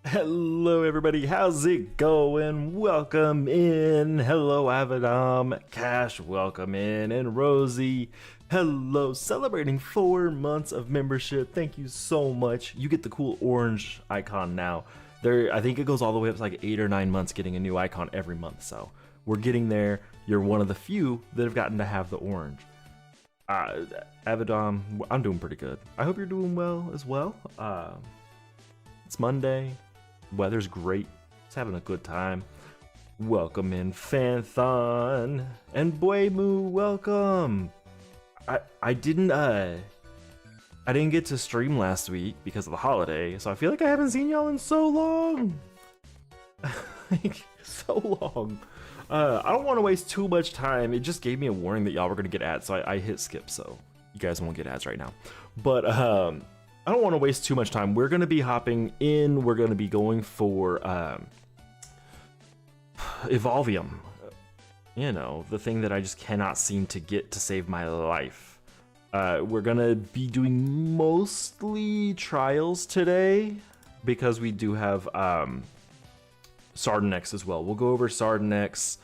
Hello, everybody. How's it going? Welcome in. Hello, Avidom. Cash, welcome in. And Rosie, hello. Celebrating 4 months of membership. Thank you so much. You get the cool orange icon now. I think it goes all the way up to like 8 or 9 months getting a new icon every month. So we're getting there. You're one of the few that have gotten to have the orange. Avidom, I'm doing pretty good. I hope you're doing well as well. It's Monday. Weather's great. It's having a good time. Welcome in, Fanthon and Boymu. Welcome. I didn't get to stream last week because of the holiday, so I feel like I haven't seen y'all in so long. Like, so long. I don't want to waste too much time. It just gave me a warning that y'all were gonna get ads, so I hit skip, so you guys won't get ads right now. But I don't want to waste too much time. We're going to be hopping in. We're going to be going for Evolvium. You know, the thing that I just cannot seem to get to save my life. We're going to be doing mostly trials today because we do have Sardanex as well. We'll go over Sardanex.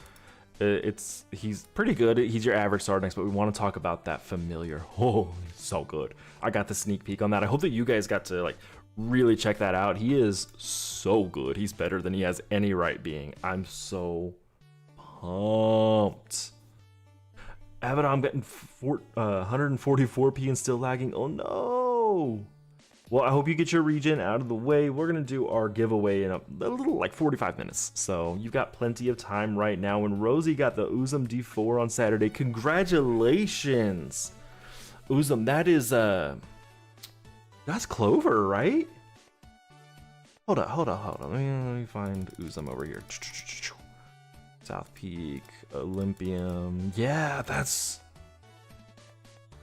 He's pretty good. He's your average Sardanex, but we want to talk about that familiar. Oh, he's so good. I got the sneak peek on that. I hope that you guys got to like really check that out. He is so good. He's better than he has any right being. I'm so pumped. Avid, I'm getting 144p and still lagging. Oh no. Well, I hope you get your regen out of the way. We're gonna do our giveaway in a little like 45 minutes. So you've got plenty of time right now. And Rosie got the Uzum D4 on Saturday. Congratulations. Uzum, that's Clover, right? Hold on. Let me find Uzum over here. South Peak, Olympium. Yeah, that's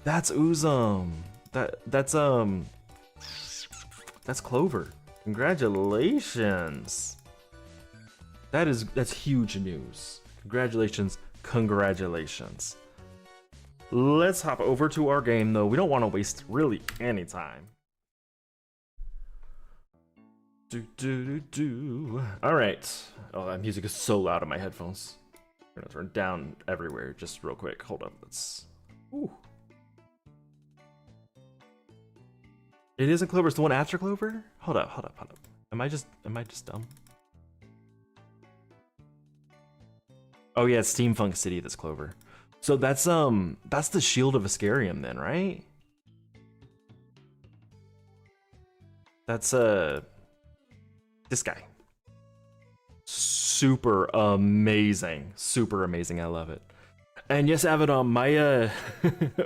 Uzum. That's Clover. Congratulations. That's huge news. Congratulations. Let's hop over to our game though. We don't want to waste really any time. All right. Oh, that music is so loud on my headphones. I'm gonna turn down everywhere just real quick. Hold up. Ooh. It isn't Clover. It's the one after Clover. Hold up. Am I just dumb? Oh yeah, it's Steamfunk City. That's Clover. So that's the Shield of Ascarium then, right? That's this guy. Super amazing. I love it. And yes, Avidom, my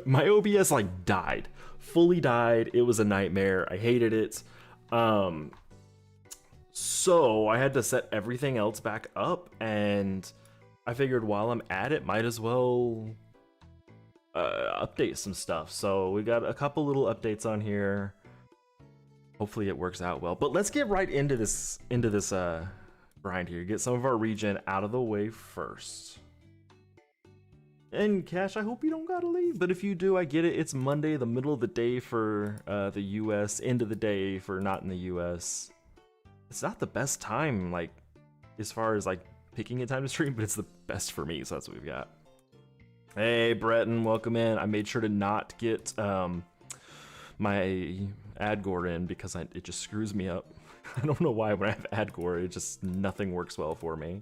my OBS like died. Fully died. It was a nightmare. I hated it. So I had to set everything else back up, and I figured while I'm at it, might as well update some stuff. So we got a couple little updates on here. Hopefully it works out well. But let's get right into this grind here. Get some of our regen out of the way first. And Cash, I hope you don't gotta leave, but if you do, I get it. It's Monday, the middle of the day for the US, end of the day for not in the US. It's not the best time, like, as far as like picking a time to stream, but it's the best for me, so that's what we've got. Hey, Breton, welcome in. I made sure to not get my Adgore in because it just screws me up. I don't know why when I have Adgore, it just nothing works well for me.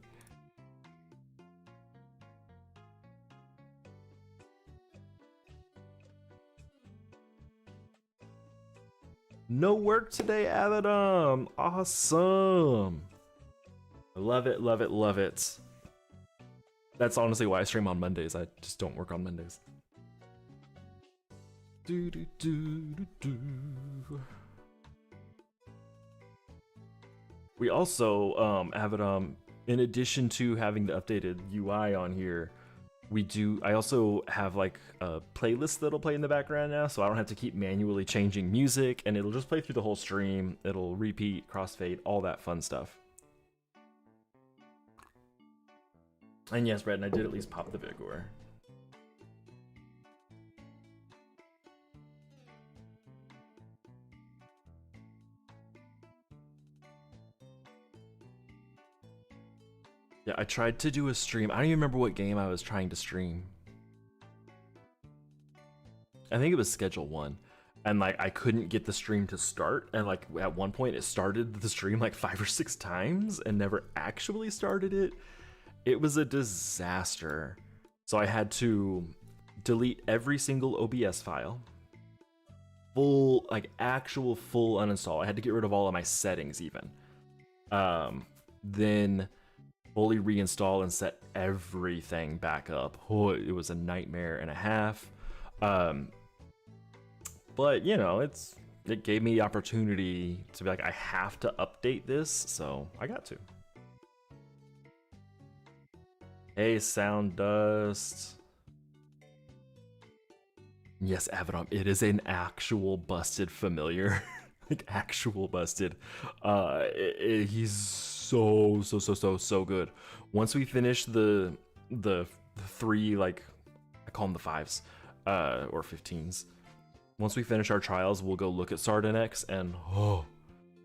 No work today, Avidom. Awesome. I love it. That's honestly why I stream on Mondays. I just don't work on Mondays. We also, Avidom, in addition to having the updated UI on here, I also have like a playlist that'll play in the background now, so I don't have to keep manually changing music, and it'll just play through the whole stream. It'll repeat, crossfade, all that fun stuff. And yes, Brad, I did at least pop the Vigor. Yeah, I tried to do a stream. I don't even remember what game I was trying to stream. I think it was Schedule 1. And like I couldn't get the stream to start, and like at one point it started the stream like 5 or 6 times and never actually started it. It was a disaster. So I had to delete every single OBS file. Full, like actual full uninstall. I had to get rid of all of my settings even. Then fully reinstall and set everything back up. Oh, it was a nightmare and a half. But you know, it gave me the opportunity to be like, I have to update this, so I got to. Hey, Sound Dust. Yes, Avedon, it is an actual busted familiar. Like actual busted. He's so good. Once we finish the 3, like I call them the 5s, or 15s. Once we finish our trials, we'll go look at Sardanex, and oh,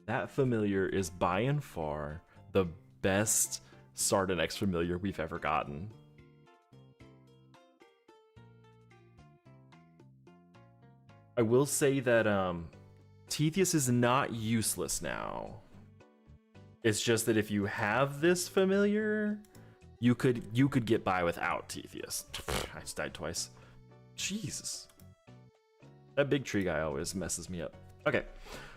that familiar is by and far the best Sardanex familiar we've ever gotten. I will say that Tetheus is not useless now. It's just that if you have this familiar, you could get by without Tetheus. I just died twice. Jesus. That big tree guy always messes me up. Okay,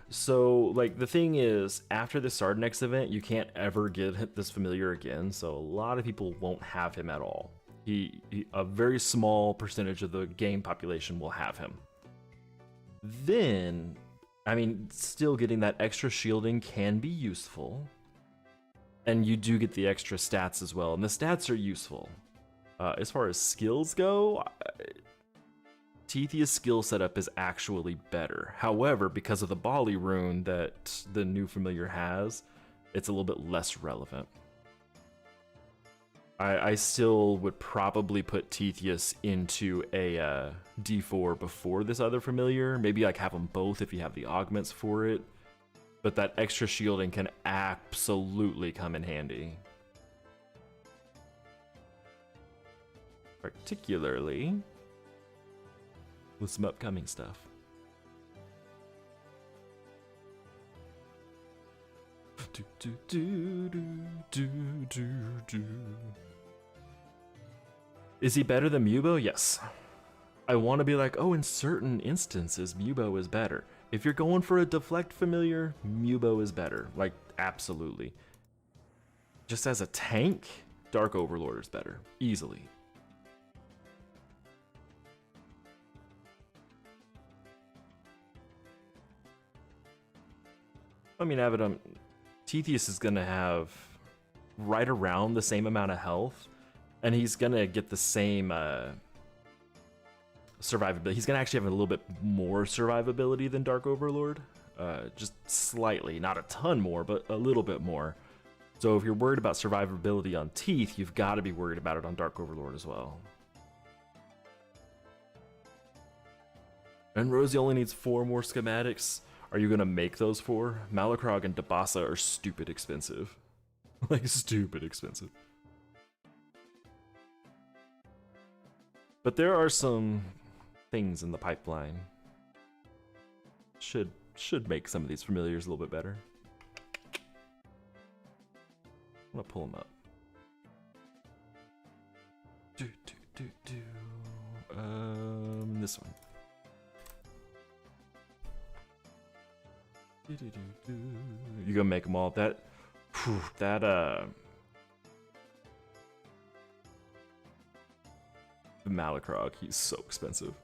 so like the thing is, after the Sardanex event, you can't ever get this familiar again, so a lot of people won't have him at all. A very small percentage of the game population will have him. Then, I mean, still getting that extra shielding can be useful, and you do get the extra stats as well, and the stats are useful. As far as skills go, Tetheus' skill setup is actually better. However, because of the Bali rune that the new familiar has, it's a little bit less relevant. I still would probably put Tetheus into a D4 before this other familiar. Maybe like have them both if you have the augments for it. But that extra shielding can absolutely come in handy. Particularly with some upcoming stuff. Is he better than Mubo? Yes. I want to be like, oh, in certain instances, Mubo is better. If you're going for a deflect familiar, Mubo is better. Like, absolutely. Just as a tank, Dark Overlord is better. Easily. I mean, Avedon, Tetheus is going to have right around the same amount of health, and he's going to get the same survivability. He's going to actually have a little bit more survivability than Dark Overlord. Just slightly, not a ton more, but a little bit more. So if you're worried about survivability on Teeth, you've got to be worried about it on Dark Overlord as well. And Rosie only needs 4 more schematics. Are you gonna make those 4? Malacrog and Dabasa are stupid expensive. Like, stupid expensive. But there are some things in the pipeline. Should make some of these familiars a little bit better. I'm gonna pull them up. This one. You gonna make them all. The Malacrog, he's so expensive.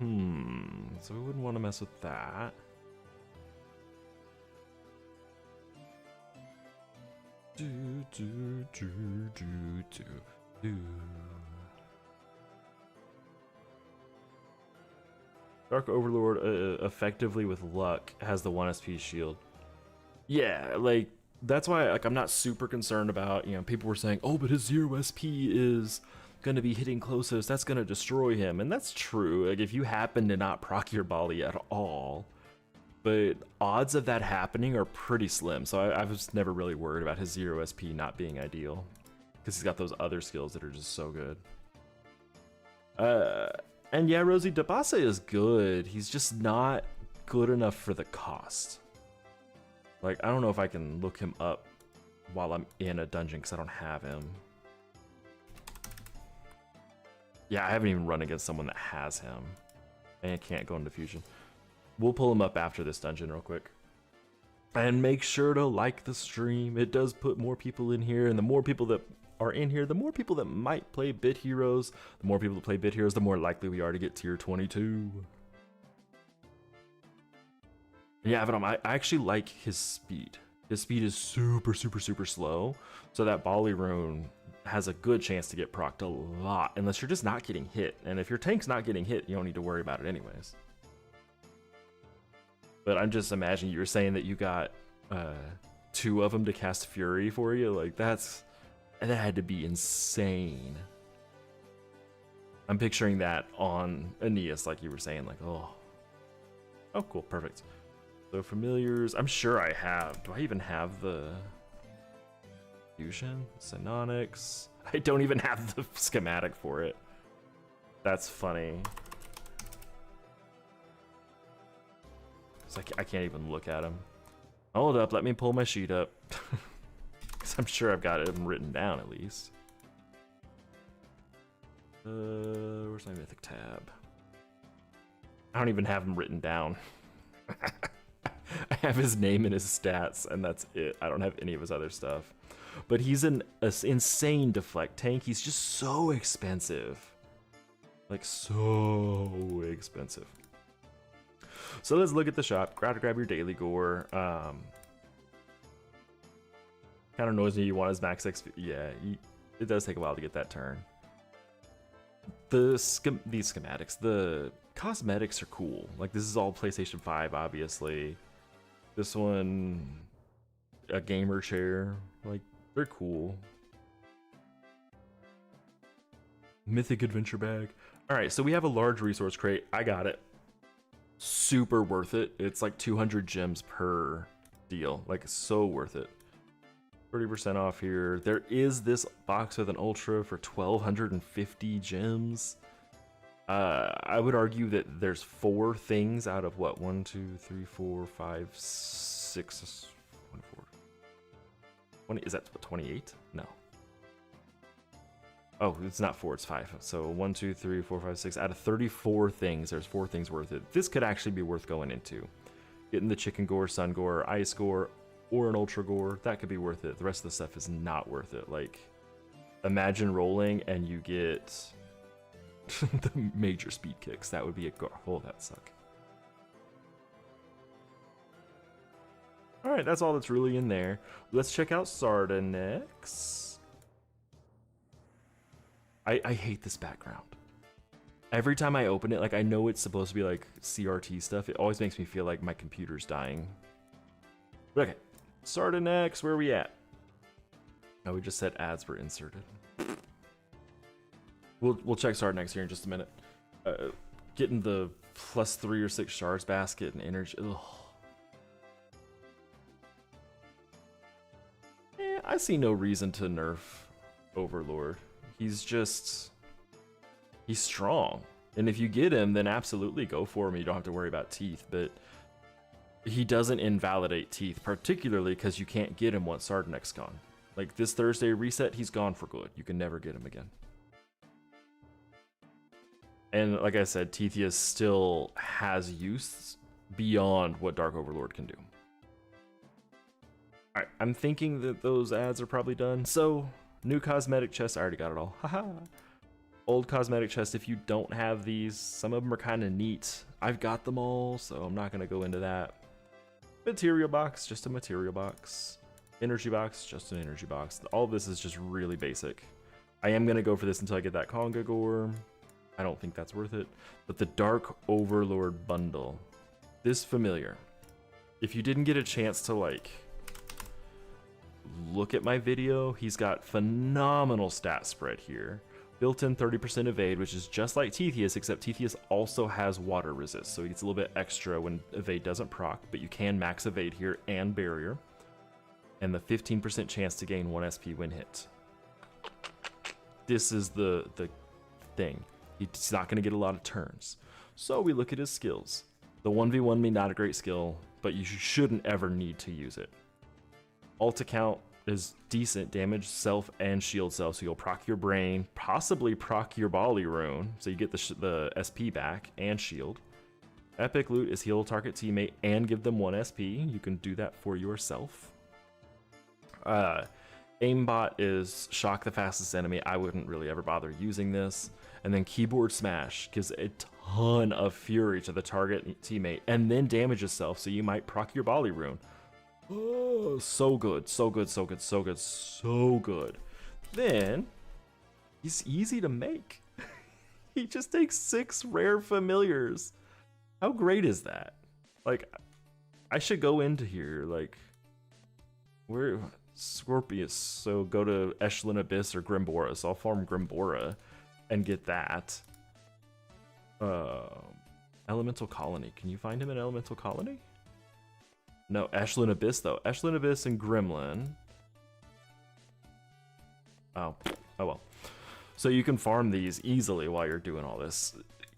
So we wouldn't want to mess with that. Dark Overlord, effectively with luck, has the 1 SP shield. Yeah, like, that's why, like, I'm not super concerned about, you know, people were saying, oh, but his 0 SP is gonna be hitting closest, that's gonna destroy him, and that's true. Like, if you happen to not proc your Bali at all, but odds of that happening are pretty slim. So I was never really worried about his 0 SP not being ideal, because he's got those other skills that are just so good. And yeah, Rosie Dabase is good. He's just not good enough for the cost. Like, I don't know if I can look him up while I'm in a dungeon because I don't have him. Yeah, I haven't even run against someone that has him. And I can't go into fusion. We'll pull him up after this dungeon real quick. And make sure to like the stream. It does put more people in here, and the more people that are in here, the more people that might play Bit Heroes. The more people that play Bit Heroes, the more likely we are to get tier 22. Yeah, but I actually like his speed. His speed is super, super, super slow. So that Bali rune has a good chance to get procced a lot, unless you're just not getting hit. And if your tank's not getting hit, you don't need to worry about it anyways. But I'm just imagining you were saying that you got 2 of them to cast Fury for you. Like, that had to be insane. I'm picturing that on Aeneas, like you were saying, like, oh, cool, perfect. So familiars, I'm sure I have. Do I even have the fusion? Synonyx? I don't even have the schematic for it. That's funny. I can't even look at them. Hold up, let me pull my sheet up. Because I'm sure I've got them written down at least. Where's my mythic tab? I don't even have them written down. I have his name and his stats, and that's it. I don't have any of his other stuff. But he's an insane deflect tank. He's just so expensive. Like, so expensive. So let's look at the shop. Gotta grab your daily gore. Kind of annoys me you want his max XP. Yeah, it does take a while to get that turn. These schematics, the cosmetics are cool. Like, this is all PlayStation 5, obviously. This one, a gamer chair. Like, they're cool. Mythic adventure bag. All right, so we have a large resource crate. I got it. Super worth it. It's like 200 gems per deal. Like, so worth it. 30% off here. There is this box with an ultra for 1250 gems. I would argue that there's 4 things out of what? 1, 2, 3, 4, 5, 6, 24. 20, is that what, 28? No. Oh, it's not 4, it's 5. So 1, 2, 3, 4, 5, 6. Out of 34 things, there's 4 things worth it. This could actually be worth going into. Getting the chicken gore, sun gore, ice gore, or an ultra gore, that could be worth it. The rest of the stuff is not worth it. Like, imagine rolling and you get the major speed kicks. That would be a gore. Oh, that suck. All right, that's all that's really in there. Let's check out Sardanex. I hate this background. Every time I open it, like, I know it's supposed to be like CRT stuff. It always makes me feel like my computer's dying. Okay, Sardanex, where are we at? Oh, we just said ads were inserted. We'll check Sardanex here in just a minute. Getting the +3 or 6 shards basket and energy. Ugh. I see no reason to nerf Overlord. He's strong. And if you get him, then absolutely go for him. You don't have to worry about teeth, but he doesn't invalidate teeth, particularly because you can't get him once Sardanex's gone. Like, this Thursday reset, he's gone for good. You can never get him again. And like I said, Tethia still has use beyond what Dark Overlord can do. Alright, I'm thinking that those ads are probably done. So, new cosmetic chest, I already got it all. Haha. Old cosmetic chest, if you don't have these, some of them are kind of neat. I've got them all, so I'm not going to go into that. Material box, just a material box. Energy box, just an energy box. All of this is just really basic. I am going to go for this until I get that Conga Gore. I don't think that's worth it. But the Dark Overlord bundle, this familiar. If you didn't get a chance to, like, look at my video, he's got phenomenal stat spread here. Built-in 30% evade, which is just like Tetheus, except Tetheus also has water resist, so he gets a little bit extra when evade doesn't proc, but you can max evade here and barrier. And the 15% chance to gain 1 SP when hit. This is the thing. He's not going to get a lot of turns. So we look at his skills. The 1v1 me, not a great skill, but you shouldn't ever need to use it. Ult account is decent, damage self and shield self, so you'll proc your brain, possibly proc your Bali rune, so you get the SP back and shield. Epic loot is heal target teammate and give them 1 SP. You can do that for yourself. Aimbot is shock the fastest enemy. I wouldn't really ever bother using this. And then keyboard smash gives a ton of fury to the target teammate and then damage yourself, so you might proc your Bali rune. Oh, so good, so good, so good, so good, so good. Then he's easy to make. He just takes 6 rare familiars. How great is that? Like, I should go into here, like, where Scorpius, so go to Echelon Abyss or Grimbora, so I'll farm Grimbora and get that. Elemental Colony, can you find him in Elemental Colony? No, Echelon Abyss though. Echelon Abyss and Gremlin. Oh well. So you can farm these easily while you're doing all this.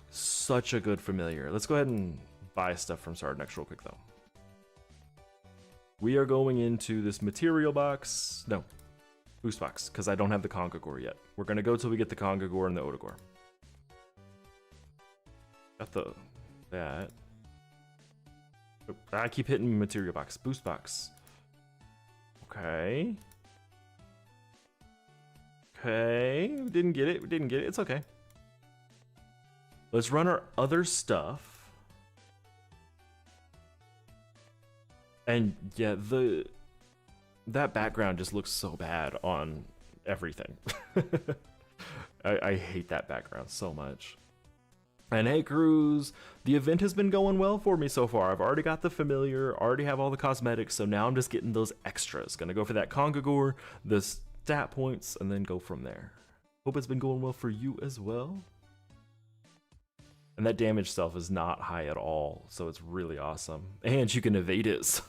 Such a good familiar. Let's go ahead and buy stuff from Sardnex real quick though. We are going into this material box. No, boost box, because I don't have the Kongagore yet. We're gonna go till we get the Kongagore and the Odagore. Got that. I keep hitting material box. Boost box. Okay. Okay. We didn't get it. We didn't get it. It's okay. Let's run our other stuff. And yeah, that background just looks so bad on everything. I hate that background so much. And hey crews, the event has been going well for me so far. I've already got the familiar, already have all the cosmetics, so now I'm just getting those extras. Gonna go for that Kongagore, the stat points, and then go from there. Hope it's been going well for you as well. And that damage self is not high at all, so it's really awesome. And you can evade it, so...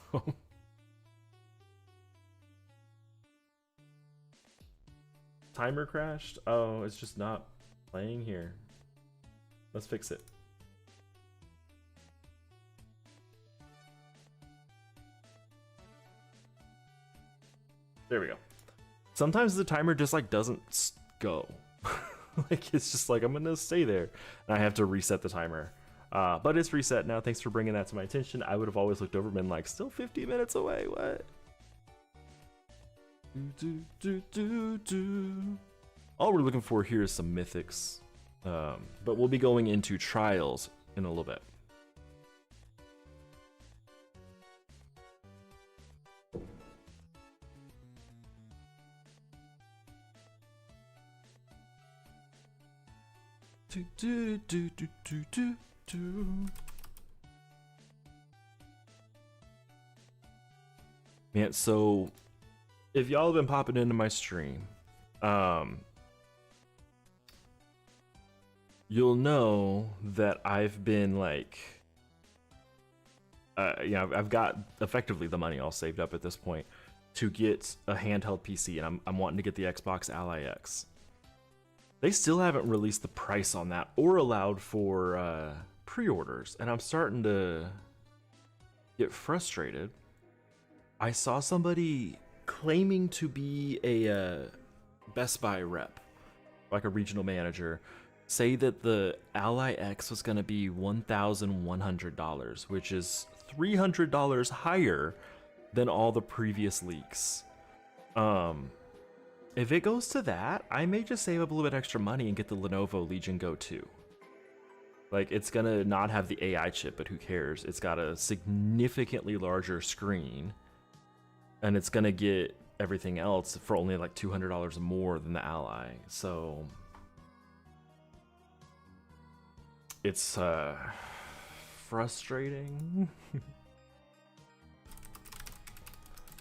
Timer crashed? Oh, it's just not playing here. Let's fix it. There we go. Sometimes the timer just like doesn't go. Like it's just like I'm gonna stay there and I have to reset the timer. But it's reset now. Thanks for bringing that to my attention. I would have always looked over and been like, still 50 minutes away, what? All we're looking for here is some mythics. But we'll be going into trials in a little bit. Man, so if y'all have been popping into my stream, you'll know that I've been like, I've got effectively the money all saved up at this point to get a handheld PC, and I'm wanting to get the Xbox Ally X. They still haven't released the price on that or allowed for pre-orders, and I'm starting to get frustrated. I saw somebody claiming to be a Best Buy rep, like a regional manager, say that the Ally X was going to be $1,100, which is $300 higher than all the previous leaks. If it goes to that, I may just save up a little bit extra money and get the Lenovo Legion Go 2. Like, it's gonna not have the AI chip, but who cares? It's got a significantly larger screen, and it's gonna get everything else for only like $200 more than the Ally. So it's frustrating.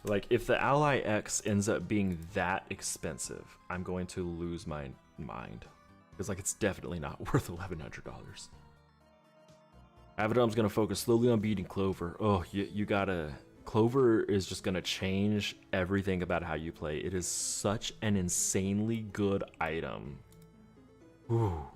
Like, if the Ally X ends up being that expensive, I'm going to lose my mind. Because like it's definitely not worth $1,100. Avidon's gonna focus slowly on beating Clover. Oh, you gotta. Clover is just gonna change everything about how you play. It is such an insanely good item. Ooh.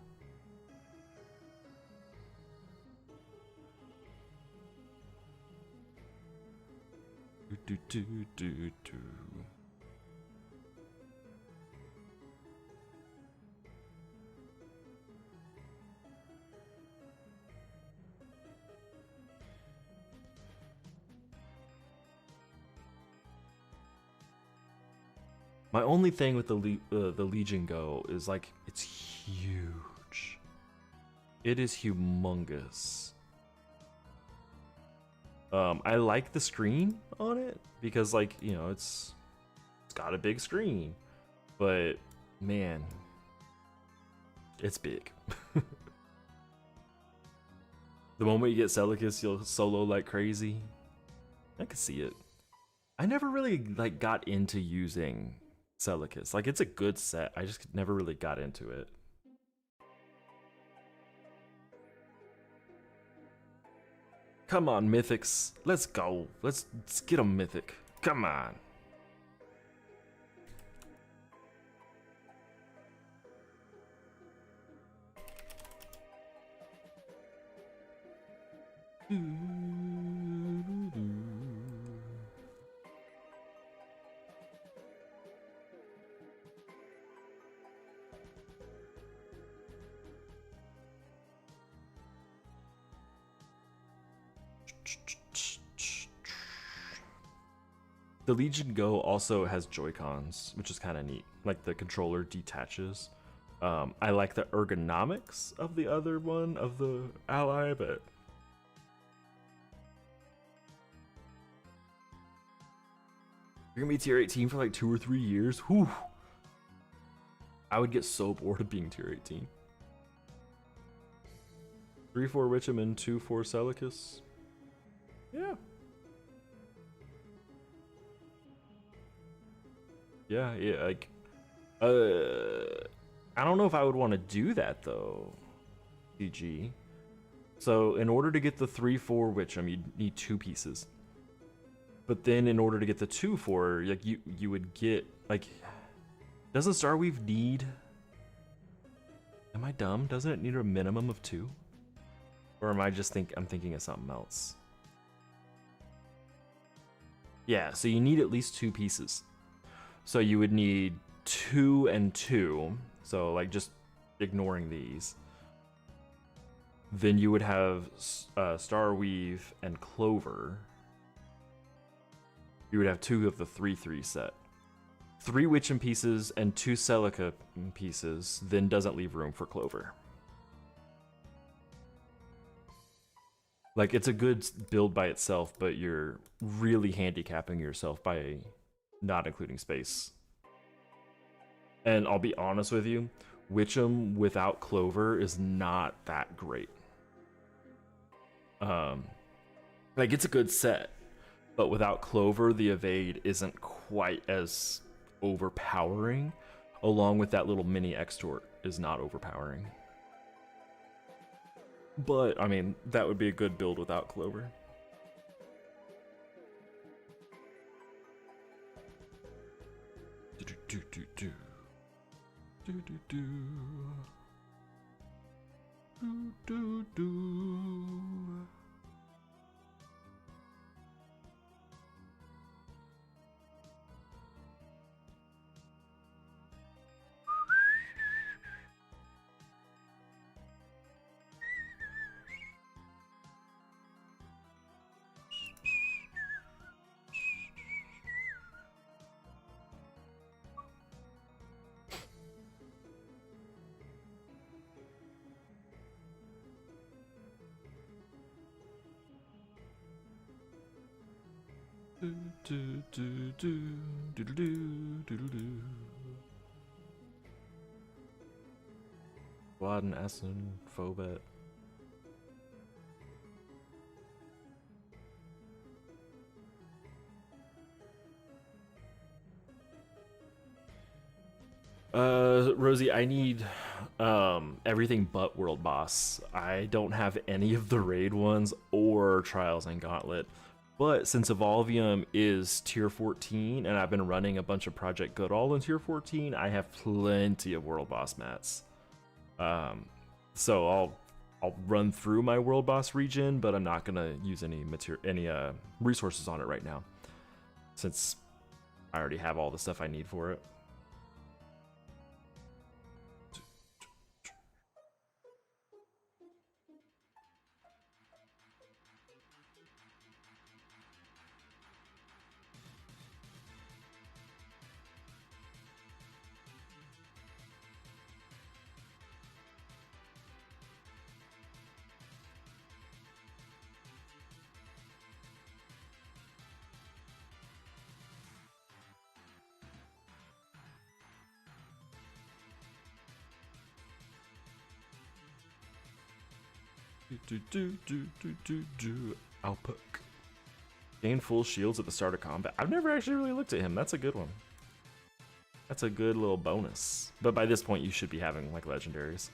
Do, do, do, do. My only thing with the Legion Go is like it's huge. It is humongous. I like the screen on it because like, you know, it's got a big screen, but man, it's big. The moment you get Celicus, you'll solo like crazy. I could see it. I never really like got into using Celicus. Like it's a good set. I just never really got into it. Come on, Mythics. Let's go. Let's get a Mythic. Come on. The Legion Go also has Joy-Cons, which is kind of neat. Like the controller detaches. I like the ergonomics of the other one, of the Ally, but you're gonna be tier 18 for like 2 or 3 years? Whew. I would get so bored of being tier 18. 3-4 Witcham and 2-4 Celicus. Yeah. Yeah, like, I don't know if I would want to do that though, GG. So in order to get the 3-4 Witcham, you need 2 pieces. But then in order to get the 2-4, like you would get like, doesn't Starweave need? Am I dumb? Doesn't it need a minimum of 2? Or am I just I'm thinking of something else? Yeah, so you need at least 2 pieces. So you would need 2 and 2. So like just ignoring these. Then you would have Starweave and Clover. You would have 2 of the 3-3 set. 3 Witcham pieces and 2 Celica pieces, then doesn't leave room for Clover. Like, it's a good build by itself, but you're really handicapping yourself by not including space. And I'll be honest with you, Witcham without Clover is not that great. Like, it's a good set, but without Clover, the evade isn't quite as overpowering, along with that little mini extort is not overpowering. But, I mean, that would be a good build without Clover. Vlad and Essen, Phobet. Rosie, I need Everything but World Boss. I don't have any of the raid ones or Trials and Gauntlet. But since Evolvium is tier 14 and I've been running a bunch of Project Goodall in tier 14, I have plenty of World Boss mats. So I'll run through my World Boss region, but I'm not gonna use any resources on it right now, since I already have all the stuff I need for it. Output. Gain full shields at the start of combat. I've never actually really looked at him. That's a good one. That's a good little bonus. But by this point, you should be having like legendaries.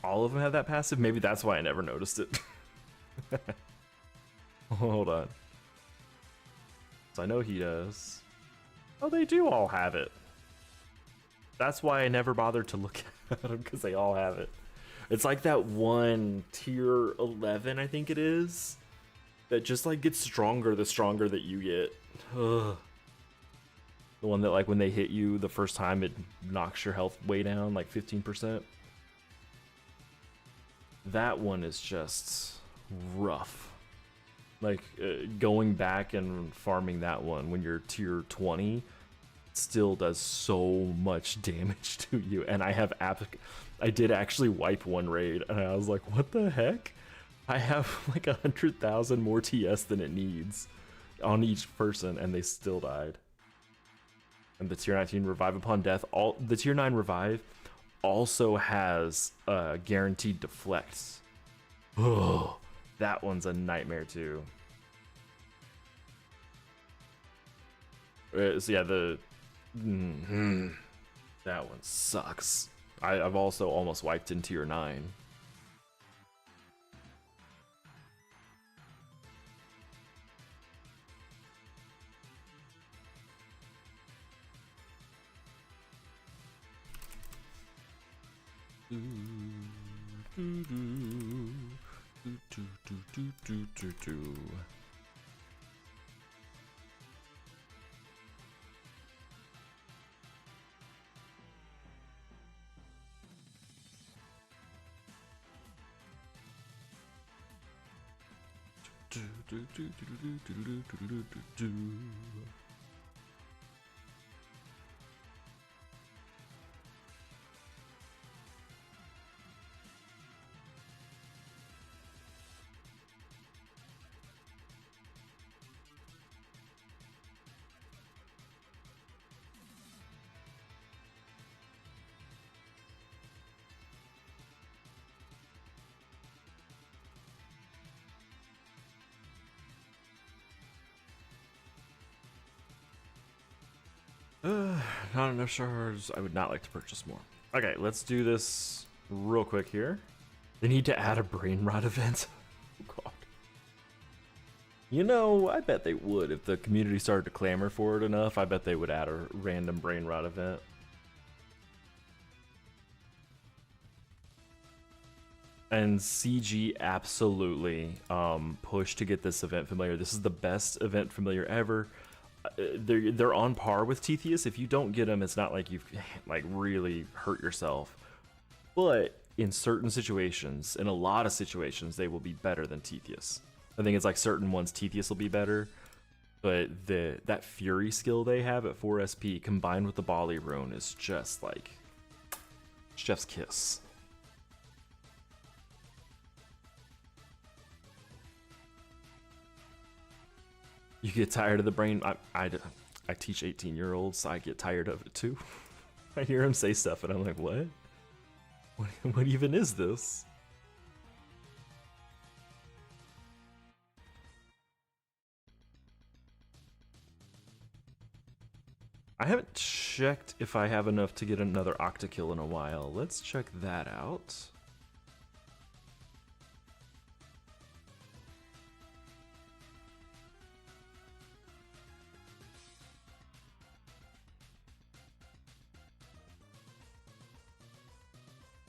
All of them have that passive? Maybe that's why I never noticed it. Hold on. So I know he does. Oh, they do all have it. That's why I never bothered to look at them, because they all have it. It's like that one tier 11, I think it is, that just like gets stronger the stronger that you get. Ugh. The one that like when they hit you the first time, it knocks your health way down like 15%. That one is just rough. Like going back and farming that one when you're tier 20 still does so much damage to you. And I did actually wipe one raid and I was like, what the heck? I have like 100,000 more TS than it needs on each person, and they still died. And the tier 19 revive upon death, the tier 9 revive also has guaranteed deflects. Oh, that one's a nightmare too. So yeah, that one sucks. I've also almost wiped in tier 9. Not enough shards. I would not like to purchase more. Okay, let's do this real quick here. They need to add a brain rot event. Oh god. You know, I bet they would. If the community started to clamor for it enough, I bet they would add a random brain rot event. And CG absolutely push to get this event familiar. This is the best event familiar ever. They're on par with Tethys. If you don't get them, it's not like you've like really hurt yourself. But in certain situations, in a lot of situations, they will be better than Tethys. I think it's like certain ones Tethys will be better, but that Fury skill they have at 4 SP combined with the Bali rune is just like chef's kiss. You get tired of the brain. I teach 18-year-olds, so I get tired of it too. I hear him say stuff and I'm like, what? What even is this? I haven't checked if I have enough to get another Octakill in a while. Let's check that out.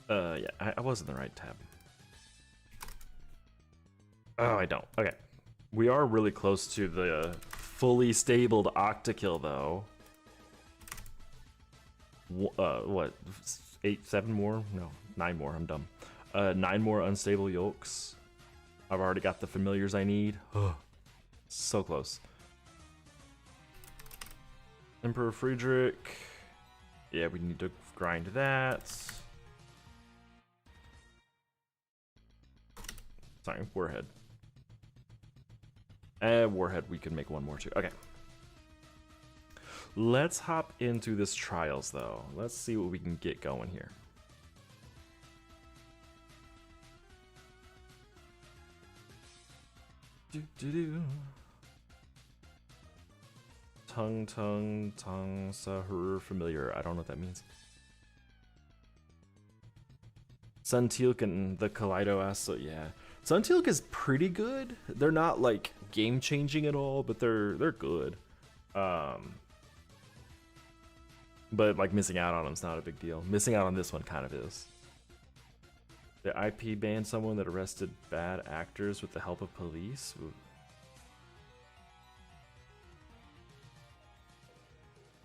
Yeah, I was in the right tab. Oh, I don't. Okay. We are really close to the fully stabled Octakill, though. What? 7 more? No, 9 more. I'm dumb. 9 more unstable yolks. I've already got the familiars I need. So close. Emperor Friedrich. Yeah, we need to grind that. Sorry, Warhead. Warhead, we can make 1 more too. Okay. Let's hop into this trials, though. Let's see what we can get going here. Tongue, Sahur, familiar. I don't know what that means. Suntealk and the Kaleido Asso, yeah. Suntealk is pretty good. They're not like game changing at all, but they're good. But like missing out on them's not a big deal. Missing out on this one kind of is. The IP banned someone that arrested bad actors with the help of police. Ooh.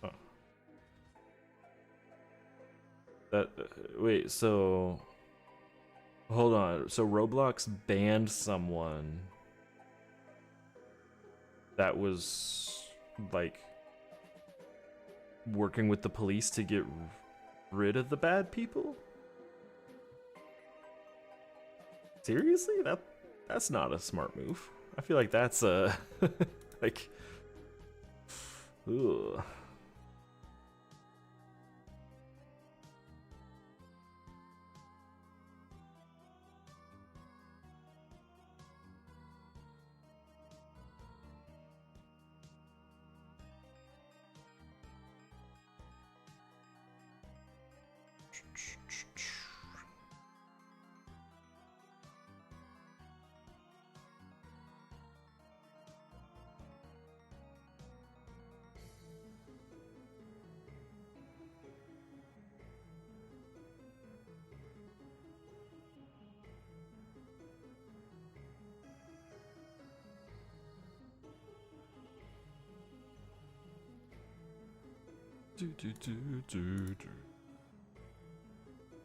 Huh. That wait, so hold on. So Roblox banned someone that was like working with the police to get rid of the bad people? Seriously? That's not a smart move. I feel like that's a like ugh.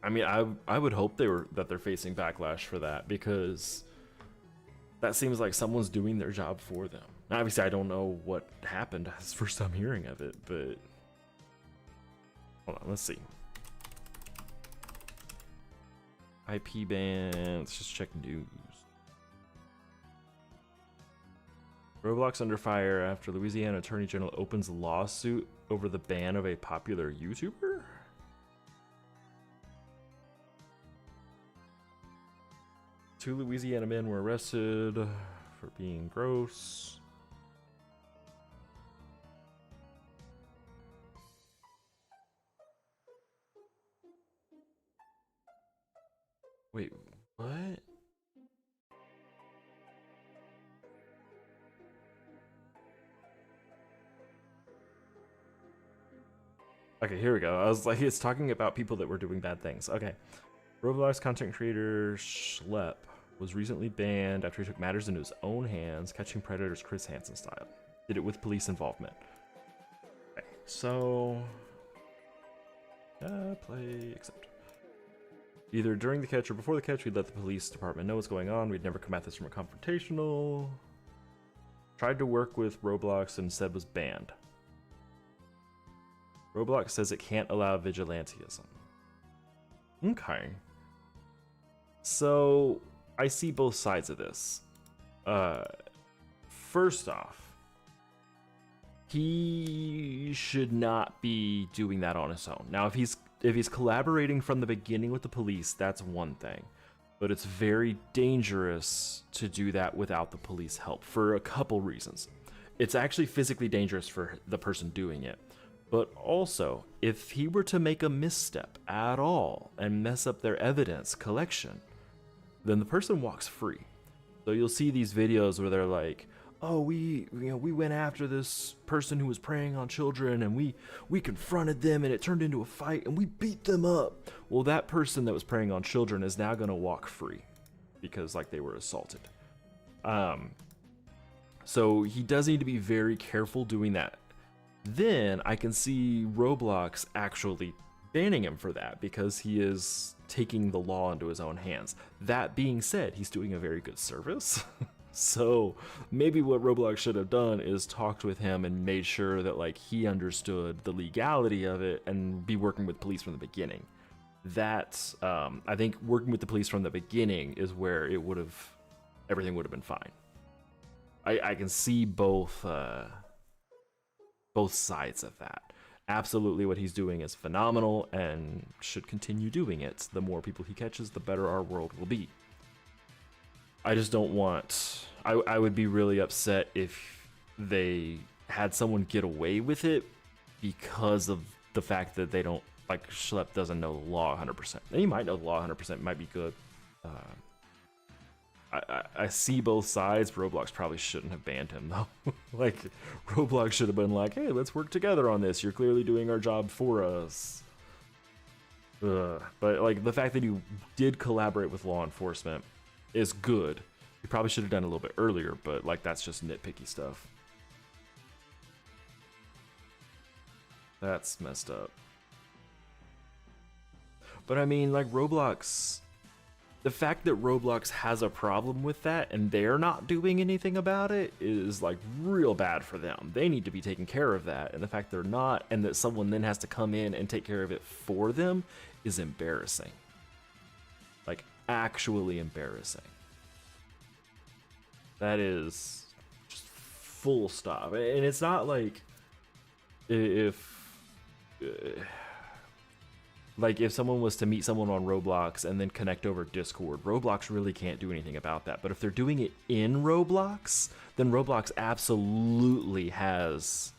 I mean, I would hope that they're facing backlash for that, because that seems like someone's doing their job for them. Now, obviously, I don't know what happened. It's the first time hearing of it, but hold on, let's see. IP ban. Let's just check news. Roblox under fire after Louisiana Attorney General opens lawsuit over the ban of a popular YouTuber? Two Louisiana men were arrested for being gross. Wait, what? Okay, here we go. I was like, it's talking about people that were doing bad things. Okay. Roblox content creator Schlep was recently banned after he took matters into his own hands, catching predators Chris Hansen style. Did it with police involvement. Okay, so play accept. Either during the catch or before the catch, we'd let the police department know what's going on. We'd never come at this from a confrontational. Tried to work with Roblox and instead was banned. Roblox says it can't allow vigilantism. Okay. So I see both sides of this. First off, he should not be doing that on his own. Now, if he's he's collaborating from the beginning with the police, that's one thing. But it's very dangerous to do that without the police help for a couple reasons. It's actually physically dangerous for the person doing it. But also, if he were to make a misstep at all and mess up their evidence collection, then the person walks free. So you'll see these videos where they're like, oh, we went after this person who was preying on children, and we confronted them, and it turned into a fight, and we beat them up. Well, that person that was preying on children is now going to walk free because like they were assaulted. So he does need to be very careful doing that. Then I can see Roblox actually banning him for that because he is taking the law into his own hands. That being said, he's doing a very good service. So maybe what Roblox should have done is talked with him and made sure that like he understood the legality of it and be working with police from the beginning. That I think working with the police from the beginning is where everything would have been fine. I can see both sides of that. Absolutely, what he's doing is phenomenal and should continue doing it. The more people he catches, the better our world will be. I just don't want... I would be really upset if they had someone get away with it because of the fact that they don't... Like, Schlepp doesn't know the law 100%. And he might know the law 100%, might be good. I see both sides. Roblox probably shouldn't have banned him, though. Like, Roblox should have been like, hey, let's work together on this. You're clearly doing our job for us. But, like, the fact that he did collaborate with law enforcement is good. He probably should have done it a little bit earlier, but, like, that's just nitpicky stuff. That's messed up. But, I mean, like, Roblox... The fact that Roblox has a problem with that and they're not doing anything about it is like real bad for them. They need to be taking care of that, and the fact they're not, and that someone then has to come in and take care of it for them is embarrassing. Like, actually embarrassing. That is just full stop. And it's not like if someone was to meet someone on Roblox and then connect over Discord, Roblox really can't do anything about that. But if they're doing it in Roblox, then Roblox absolutely has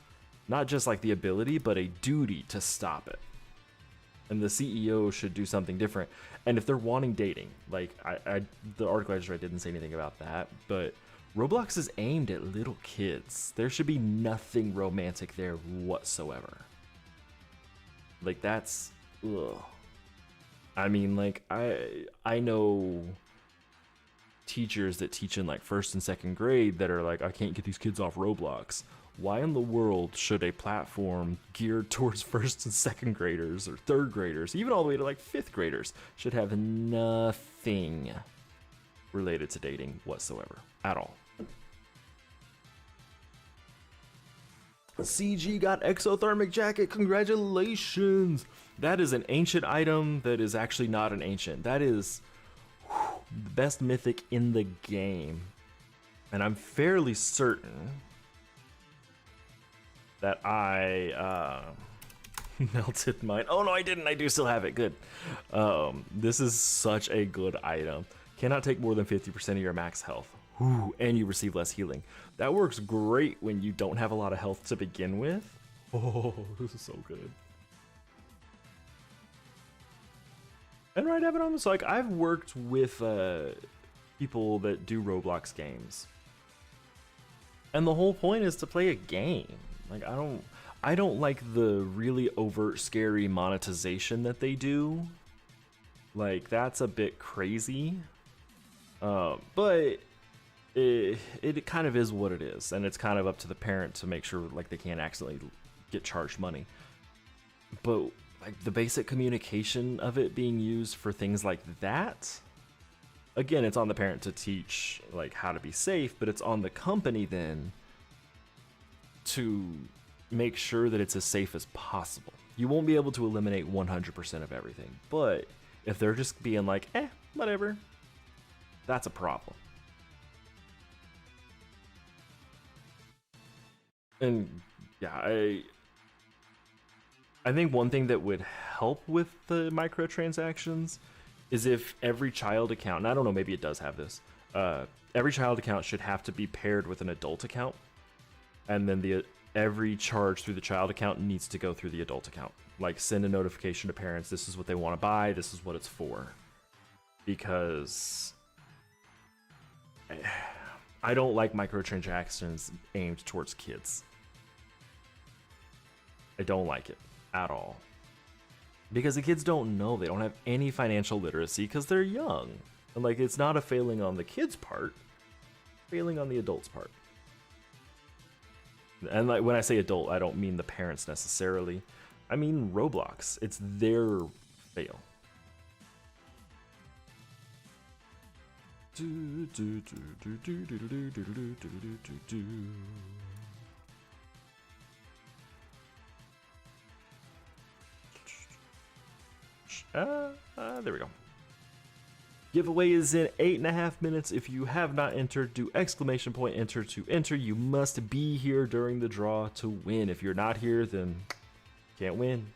not just like the ability, but a duty to stop it. And the CEO should do something different. And if they're wanting dating, like the article I just read didn't say anything about that, but Roblox is aimed at little kids. There should be nothing romantic there whatsoever. Like, that's... Ugh. I mean, like, I know teachers that teach in like 1st and 2nd grade that are like, I can't get these kids off Roblox. Why in the world should a platform geared towards 1st and 2nd graders or 3rd graders, even all the way to like 5th graders, should have nothing related to dating whatsoever at all? CG got exothermic jacket, congratulations! That is an ancient item that is actually not an ancient. That is the best mythic in the game. And I'm fairly certain that I melted mine. Oh no, I didn't. I do still have it. Good. This is such a good item. Cannot take more than 50% of your max health. Ooh, and you receive less healing. That works great when you don't have a lot of health to begin with. Oh, this is so good. And right, Evan, I'm just like, I've worked with people that do Roblox games. And the whole point is to play a game. Like, I don't like the really overt, scary monetization that they do. Like, that's a bit crazy. But it kind of is what it is, and it's kind of up to the parent to make sure like they can't accidentally get charged money. But like the basic communication of it being used for things like that, again, it's on the parent to teach like how to be safe, but it's on the company then to make sure that it's as safe as possible. You won't be able to eliminate 100% of everything, but if they're just being like, whatever, that's a problem. And yeah, I think one thing that would help with the microtransactions is if every child account, and I don't know, maybe it does have this, every child account should have to be paired with an adult account, and then every charge through the child account needs to go through the adult account. Like, send a notification to parents, this is what they want to buy, this is what it's for. Because I don't like microtransactions aimed towards kids. I don't like it at all. Because the kids don't know, they don't have any financial literacy because they're young. And like, it's not a failing on the kids' part, failing on the adults' part. And like, when I say adult, I don't mean the parents necessarily. I mean Roblox. It's their fail. There we go. Giveaway is in 8.5 minutes. If you have not entered, do exclamation point enter to enter. You must be here during the draw to win. If you're not here, then can't win.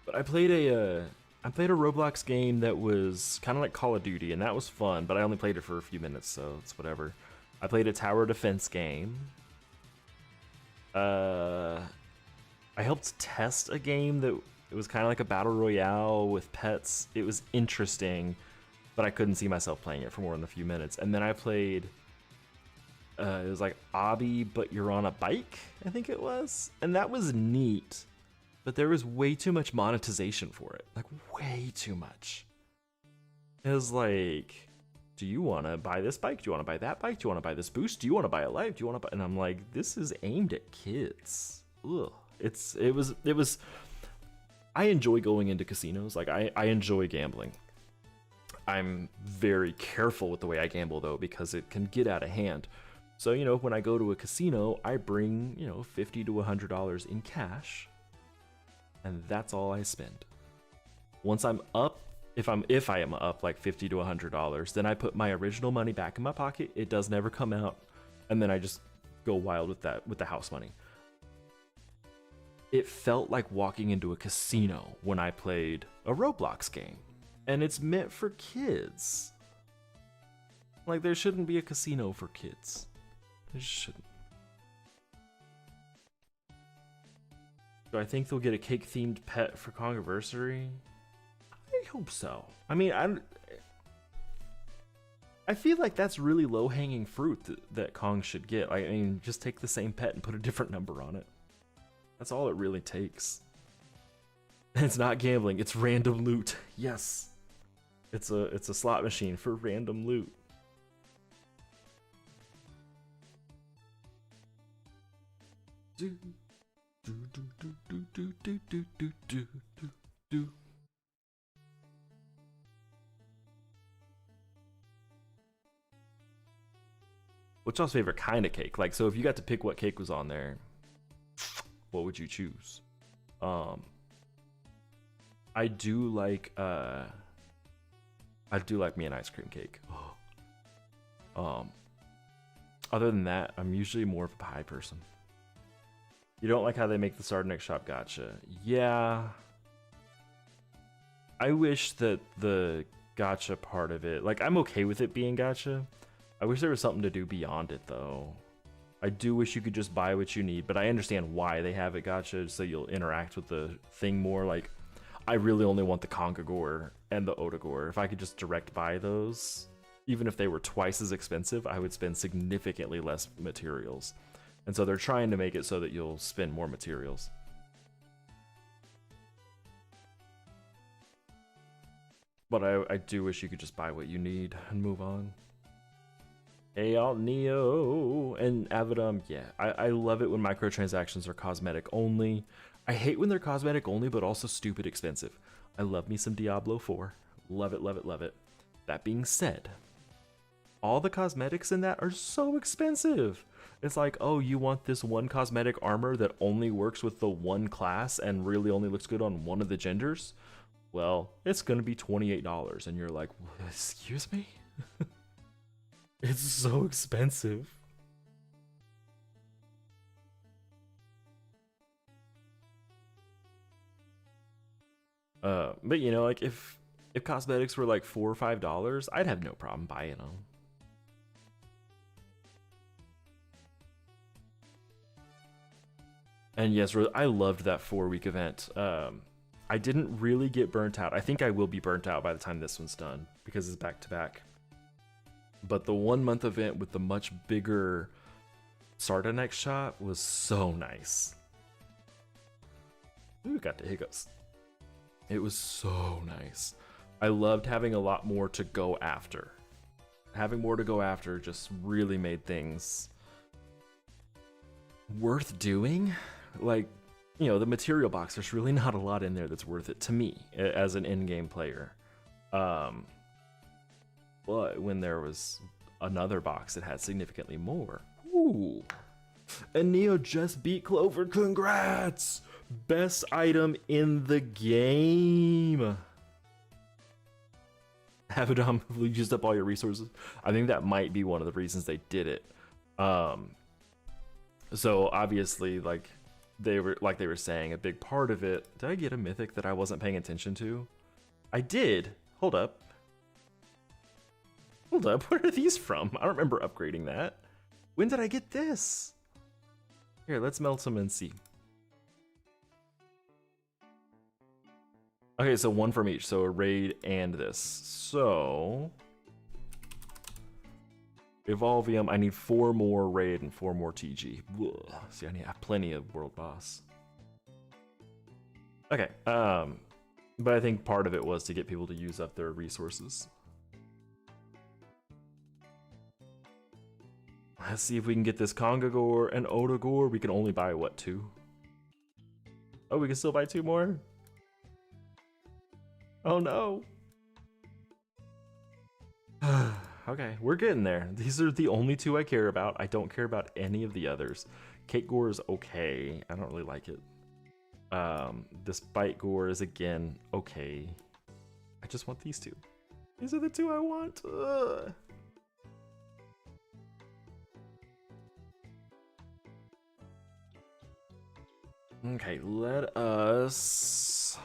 But I played a Roblox game that was kind of like Call of Duty, and that was fun, but I only played it for a few minutes, so it's whatever. I played a tower defense game. I helped test a game that it was kind of like a battle royale with pets. It was interesting, but I couldn't see myself playing it for more than a few minutes. And then I played, it was like Obby, but you're on a bike, I think it was. And that was neat, but there was way too much monetization for it. Like, way too much. It was like, do you want to buy this bike? Do you want to buy that bike? Do you want to buy this boost? Do you want to buy a life? Do you want to buy? And I'm like, this is aimed at kids. Ugh. It was. I enjoy going into casinos. Like, I enjoy gambling. I'm very careful with the way I gamble though, because it can get out of hand. So, you know, when I go to a casino, I bring, you know, $50 to $100 in cash, and that's all I spend. Once I'm up, if I am up like $50 to $100, then I put my original money back in my pocket. It does never come out, and then I just go wild with that, with the house money. It felt like walking into a casino when I played a Roblox game, and it's meant for kids. Like, there shouldn't be a casino for kids. There just shouldn't. Do I think they'll get a cake-themed pet for Congiversary? I hope so. I mean, I feel like that's really low-hanging fruit that Kong should get. I mean, just take the same pet and put a different number on it. That's all it really takes. It's not gambling, it's random loot. Yes. It's a slot machine for random loot. What's y'all's favorite kind of cake? Like, so if you got to pick what cake was on there, what would you choose? I do like me an ice cream cake. Other than that, I'm usually more of a pie person. You don't like how they make the Sardonyx shop gacha? Yeah. I wish that the gacha part of it, like, I'm okay with it being gacha. I wish there was something to do beyond it though. I do wish you could just buy what you need, but I understand why they have it gacha, so you'll interact with the thing more. Like, I really only want the Kongagore and the Otagore. If I could just direct buy those, even if they were twice as expensive, I would spend significantly less materials. And so they're trying to make it so that you'll spend more materials. But I do wish you could just buy what you need and move on. Hey y'all, Neo and Avidum, yeah, I love it when microtransactions are cosmetic only. I hate when they're cosmetic only, but also stupid expensive. I love me some Diablo 4. Love it, love it, love it. That being said, all the cosmetics in that are so expensive. It's like, oh, you want this one cosmetic armor that only works with the one class and really only looks good on one of the genders? Well, it's gonna be $28, and you're like, excuse me? It's so expensive. But you know, like if cosmetics were like $4 or $5, I'd have no problem buying them. And yes, I loved that 4-week event. I didn't really get burnt out. I think I will be burnt out by the time this one's done because it's back to back. But the 1-month event with the much bigger Sardanex shot was so nice. Ooh, got the hiccups. It was so nice. I loved having a lot more to go after. Having more to go after just really made things worth doing. Like, you know, the material box, there's really not a lot in there that's worth it to me as an in-game player. But when there was another box that had significantly more. Ooh. And Neo just beat Clover. Congrats! Best item in the game. Abaddon used up all your resources. I think that might be one of the reasons they did it. So obviously, like they were saying, a big part of it. Did I get a mythic that I wasn't paying attention to? I did. Hold up. Hold up. Where are these from? I don't remember upgrading that. When did I get this? Here, let's melt them and see. Okay, so one from each. So a raid and this. So Evolvium, I need 4 more raid and 4 more TG. Ugh. See, I have plenty of world boss. Okay, but I think part of it was to get people to use up their resources. Let's see if we can get this Kongagore and Odagore. We can only buy, what, 2? Oh, we can still buy 2 more? Oh no. Okay, we're getting there. These are the only 2 I care about. I don't care about any of the others. Cake Gore is okay. I don't really like it. This Bite Gore is, again, okay. I just want these 2. These are the 2 I want. Ugh. Okay, let us...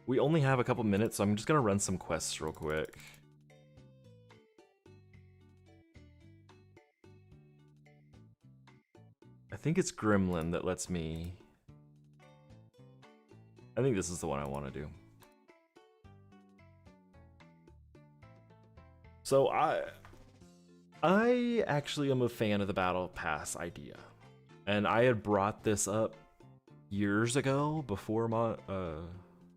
We only have a couple minutes, so I'm just gonna run some quests real quick. I think it's Gremlin that lets me... I think this is the one I want to do. So I actually am a fan of the Battle Pass idea. And I had brought this up years ago before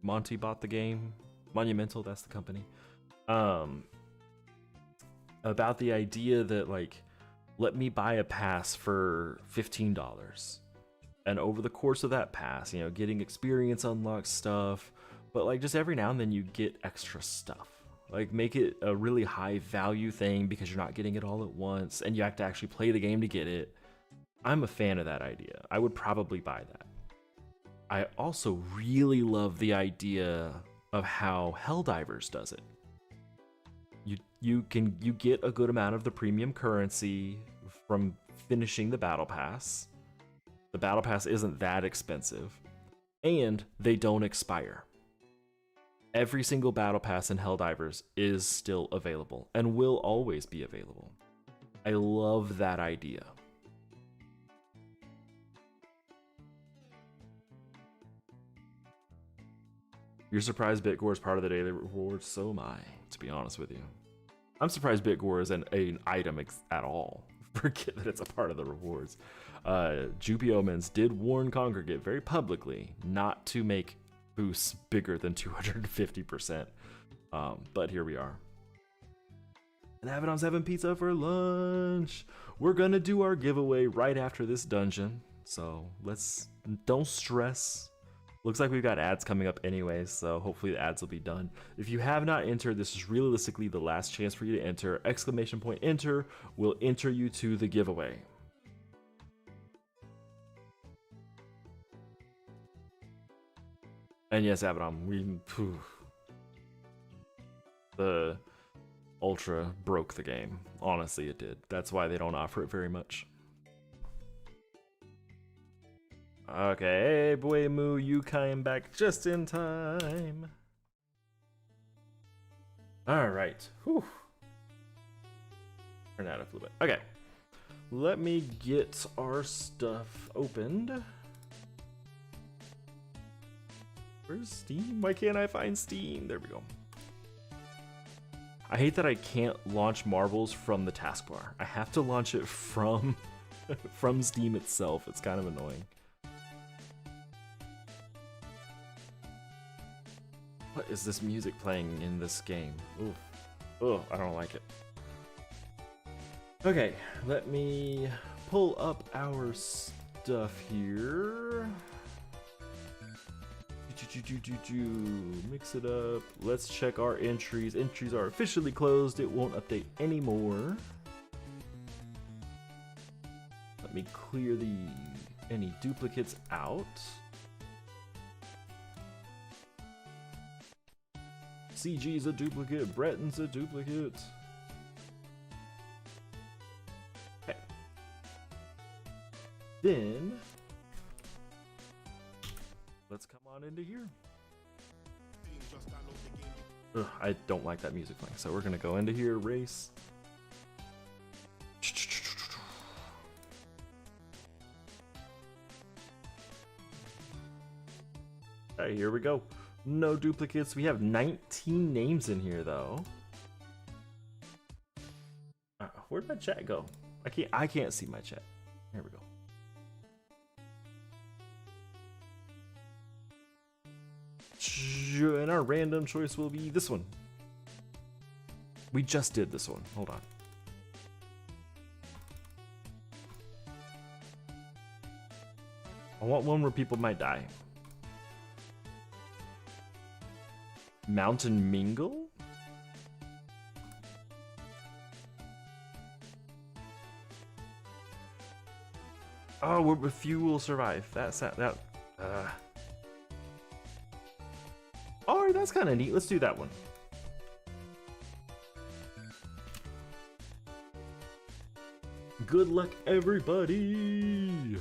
Monty bought the game. Monumental, that's the company. About the idea that, like, let me buy a pass for $15. And over the course of that pass, you know, getting experience unlocks stuff, but like just every now and then you get extra stuff. Like make it a really high value thing because you're not getting it all at once and you have to actually play the game to get it. I'm a fan of that idea. I would probably buy that. I also really love the idea of how Helldivers does it. You get a good amount of the premium currency from finishing the battle pass. The battle pass isn't that expensive, and they don't expire. Every single battle pass in Helldivers is still available and will always be available. I love that idea. You're surprised Bitgore is part of the daily rewards? So am I, to be honest with you. I'm surprised Bitgore is an item at all. Forget that it's a part of the rewards. Jupy Omens did warn Congregate very publicly not to make boosts bigger than 250%. But here we are. And Abaddon's having pizza for lunch. We're gonna do our giveaway right after this dungeon. So don't stress. Looks like we've got ads coming up anyways, so hopefully the ads will be done. If you have not entered, this is realistically the last chance for you to enter. ! Enter will enter you to the giveaway. And yes, Abaddon, the Ultra broke the game. Honestly, it did. That's why they don't offer it very much. Okay, boy Moo, you came back just in time. Alright. Whew. Turn that up a little bit. Okay. Let me get our stuff opened. Where's Steam? Why can't I find Steam? There we go. I hate that I can't launch Marbles from the taskbar. I have to launch it from from Steam itself. It's kind of annoying. What is this music playing in this game? Oof. Oh, I don't like it. Okay, let me pull up our stuff here. Mix it up. Let's check our entries. Entries are officially closed. It won't update anymore. Let me clear any duplicates out. CG's a duplicate. Breton's a duplicate. Okay. Then let's come on into here. Ugh, I don't like that music playing, so we're gonna go into here, race. Alright, here we go. No duplicates. We have 19 names in here, though. Where'd my chat go? I can't see my chat. Here we go. And our random choice will be this one. We just did this one. Hold on. I want one where people might die. Mountain Mingle? Oh, a few will survive. Oh, that's kind of neat. Let's do that one. Good luck, everybody.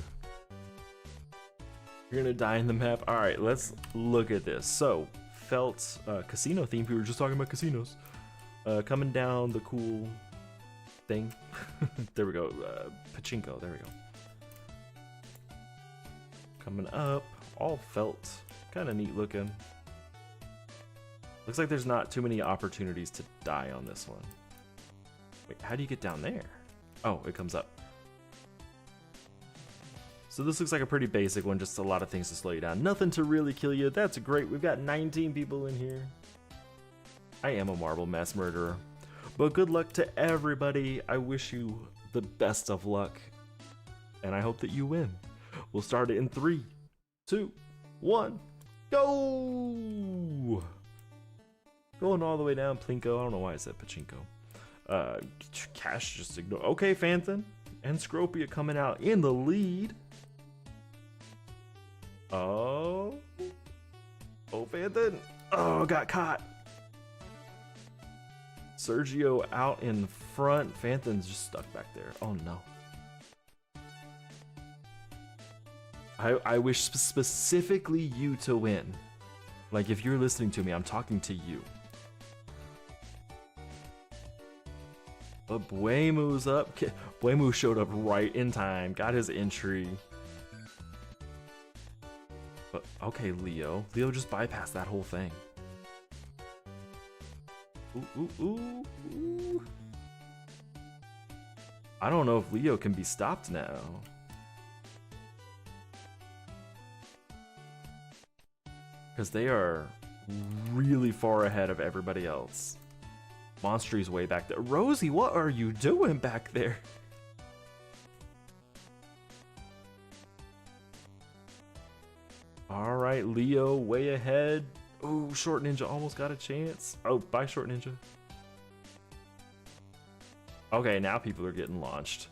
You're gonna die in the map. All right, let's look at this. So, felt casino theme. We were just talking about casinos. Coming down the cool thing. There we go. Pachinko. There we go. Coming up, all felt. Kind of neat looking. Looks like there's not too many opportunities to die on this one. Wait, how do you get down there? Oh, it comes up. So this looks like a pretty basic one, just a lot of things to slow you down. Nothing to really kill you. That's great. We've got 19 people in here. I am a marble mass murderer. But good luck to everybody. I wish you the best of luck. And I hope that you win. We'll start it in 3, 2, 1, go! Going all the way down, Plinko. I don't know why I said Pachinko. Cash just ignore. Okay, Phantom and Scropia coming out in the lead. Oh, Phantom. Oh, got caught. Sergio out in front. Phantom's just stuck back there. Oh no. I wish specifically you to win. Like, if you're listening to me, I'm talking to you. But Buemu's up. Buemu showed up right in time. Got his entry. But, okay, Leo. Leo just bypassed that whole thing. Ooh. I don't know if Leo can be stopped now. Because they are really far ahead of everybody else. Monstry's way back there. Rosie, what are you doing back there? All right, Leo way ahead. Oh, Short Ninja almost got a chance. Oh, bye, Short Ninja. Okay, now people are getting launched.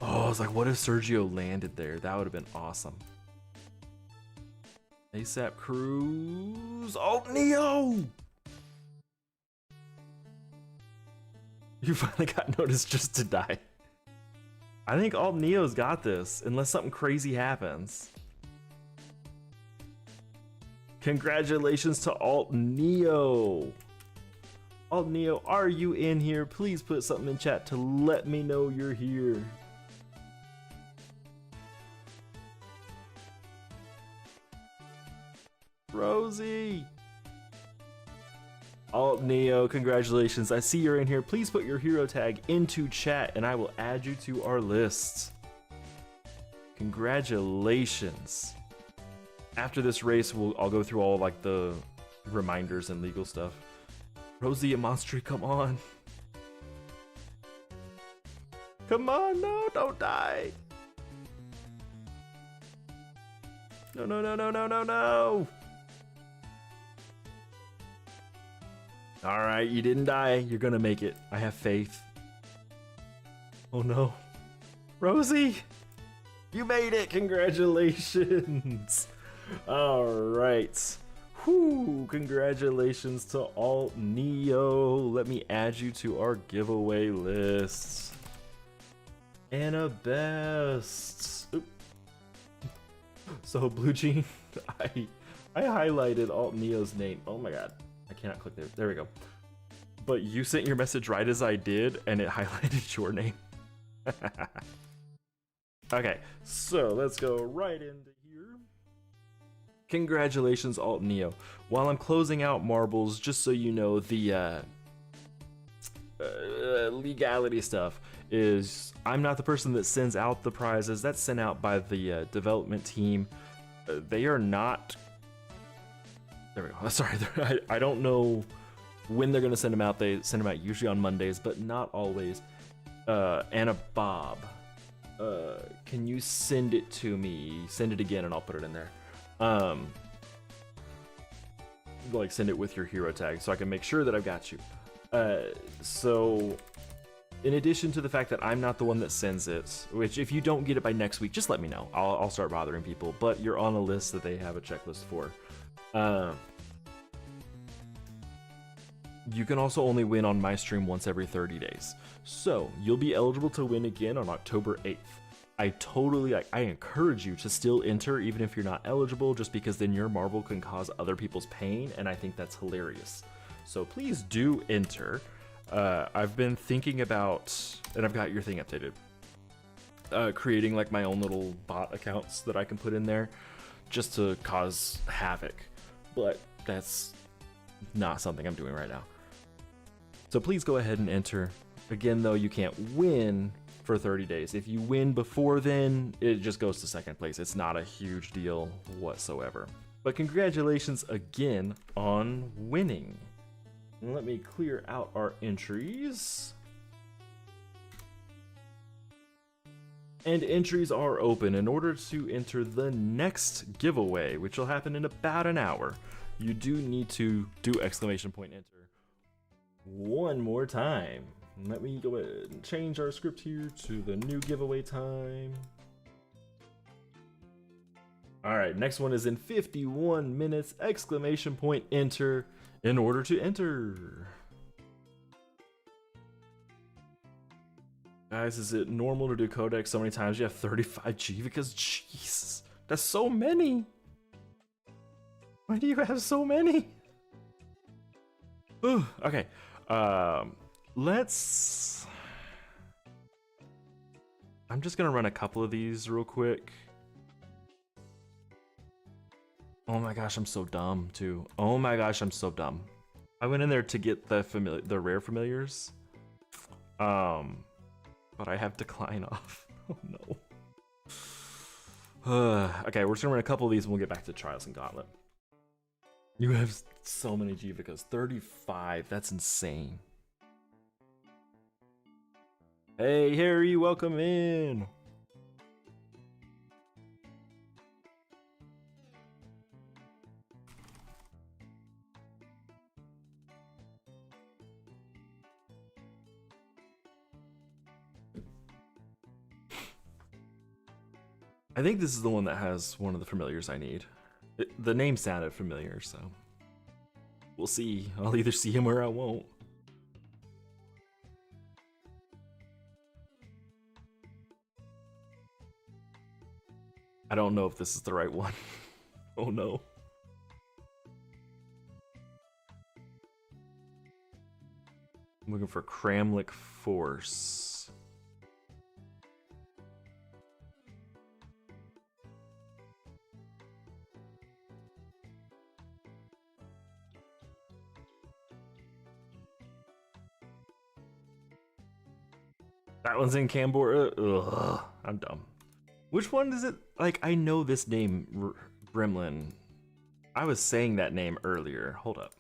Oh, I was like, what if Sergio landed there? That would have been awesome. ASAP Cruz. Oh, Neo! You finally got noticed just to die. I think Alt Neo's got this, unless something crazy happens. Congratulations to Alt Neo. Alt Neo, are you in here? Please put something in chat to let me know you're here. Rosie. Alt Neo, congratulations. I see you're in here. Please put your hero tag into chat and I will add you to our list. Congratulations. After this race, I'll go through all like the reminders and legal stuff. Rosie and Monstery, come on. Come on, no, don't die. No, no, no, no, no, no, no. All right, you didn't die. You're gonna make it. I have faith. Oh no. Rosie, you made it. Congratulations. All right. Whew, congratulations to Alt Neo. Let me add you to our giveaway list. Anna Best. Oop. So Blue Jean, I highlighted Alt Neo's name. Oh my god. I cannot click there. There we go. But you sent your message right as I did, and it highlighted your name. Okay, so let's go right into here. Congratulations, Alt Neo. While I'm closing out marbles, just so you know, the legality stuff is I'm not the person that sends out the prizes. That's sent out by the development team. They are not... There we go. Sorry, I don't know when they're going to send them out. They send them out usually on Mondays, but not always. Anna Bob, can you send it to me? Send it again and I'll put it in there. Like send it with your hero tag so I can make sure that I've got you. So in addition to the fact that I'm not the one that sends it, which if you don't get it by next week, just let me know. I'll start bothering people, but you're on a list that they have a checklist for. You can also only win on my stream once every 30 days. So you'll be eligible to win again on October 8th. I encourage you to still enter even if you're not eligible, just because then your marble can cause other people's pain, and I think that's hilarious. So please do enter. I've been thinking about, and I've got your thing updated, creating like my own little bot accounts that I can put in there just to cause havoc, but that's not something I'm doing right now. So please go ahead and enter. Again, though, you can't win for 30 days. If you win before then, it just goes to second place. It's not a huge deal whatsoever. But congratulations again on winning. And let me clear out our entries. And entries are open. In order to enter the next giveaway, which will happen in about an hour, you do need to do ! Enter one more time. Let me go ahead and change our script here to the new giveaway time. All right, next one is in 51 minutes! Enter in order to enter. Guys, is it normal to do codex so many times? You have 35 Jivicas? Jeez, that's so many. Why do you have so many? Ooh, okay, let's... I'm just gonna run a couple of these real quick. Oh my gosh, I'm so dumb too. Oh my gosh, I'm so dumb. I went in there to get the rare familiars. But I have decline off. Oh no. Okay, we're just gonna run a couple of these and we'll get back to Trials and Gauntlet. You have so many Jivicas. 35, that's insane. Hey Harry, welcome in. I think this is the one that has one of the familiars I need. The name sounded familiar, so we'll see. I'll either see him or I won't. I don't know if this is the right one. Oh no. I'm looking for Kramlik Force. That one's in Cambora. Ugh, I'm dumb. Which one is it? Like, I know this name, Gremlin. I was saying that name earlier. Hold up.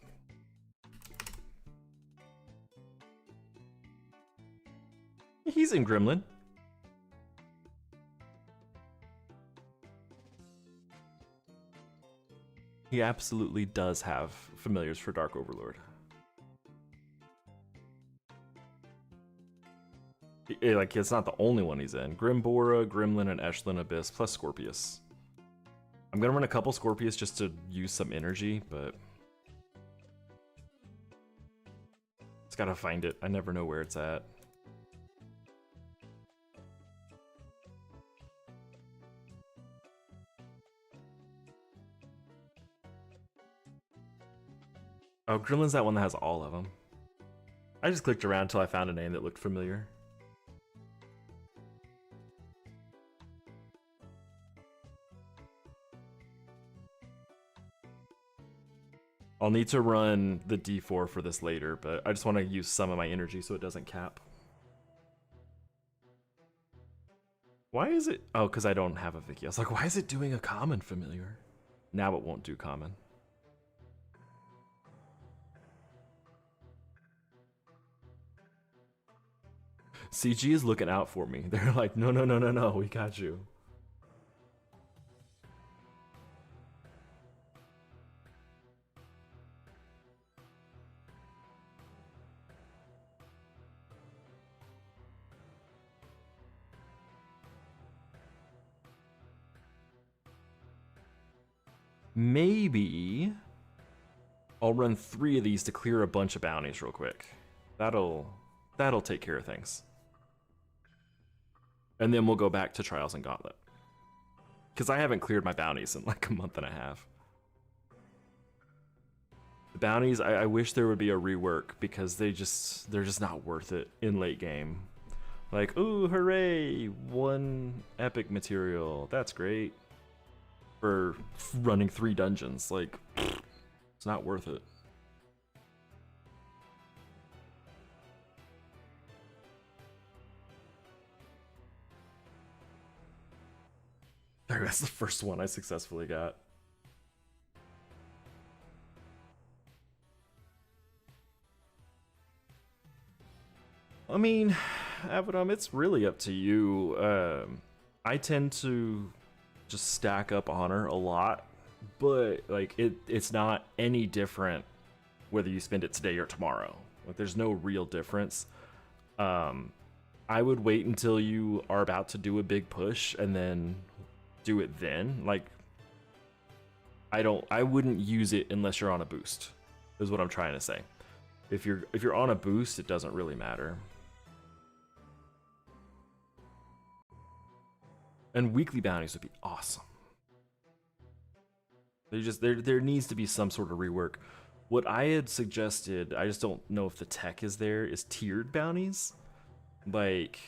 He's in Gremlin. He absolutely does have familiars for Dark Overlord. Like, it's not the only one he's in. Grimbora, Gremlin, and Eshlin Abyss, plus Scorpius. I'm gonna run a couple Scorpius just to use some energy, but... Just gotta find it. I never know where it's at. Oh, Gremlin's that one that has all of them. I just clicked around until I found a name that looked familiar. I'll need to run the D4 for this later, but I just want to use some of my energy so it doesn't cap. Why is it? Oh, because I don't have a Vicky. I was like, why is it doing a common familiar? Now it won't do common. CG is looking out for me. They're like, no, no, no, no, no, we got you. Maybe I'll run 3 of these to clear a bunch of bounties real quick. That'll take care of things. And then we'll go back to Trials and Gauntlet. Because I haven't cleared my bounties in like a month and a half. The bounties, I wish there would be a rework because they're just not worth it in late game. Like, ooh, hooray, 1 epic material. That's great. For running 3 dungeons. Like, it's not worth it. That's the first one I successfully got. I mean, Avedom, it's really up to you. I tend to just stack up honor a lot, but like it's not any different whether you spend it today or tomorrow. Like, there's no real difference. I would wait until you are about to do a big push and then do it then. Like, I wouldn't use it unless you're on a boost, is what I'm trying to say. If you're on a boost, it doesn't really matter. And weekly bounties would be awesome. There needs to be some sort of rework. What I had suggested, I just don't know if the tech is there, is tiered bounties. Like,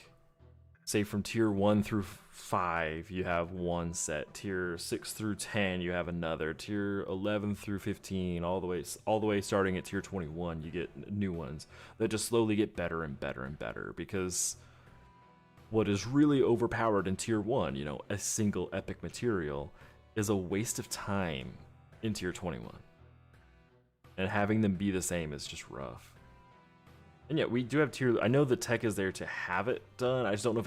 say from tier 1 through 5, you have one set. Tier 6 through 10, you have another. Tier 11 through 15, all the way starting at tier 21, you get new ones that just slowly get better and better and better. Because what is really overpowered in tier 1, you know, a single epic material, is a waste of time in tier 21. And having them be the same is just rough. And yet we do have tier. I know the tech is there to have it done. I just don't know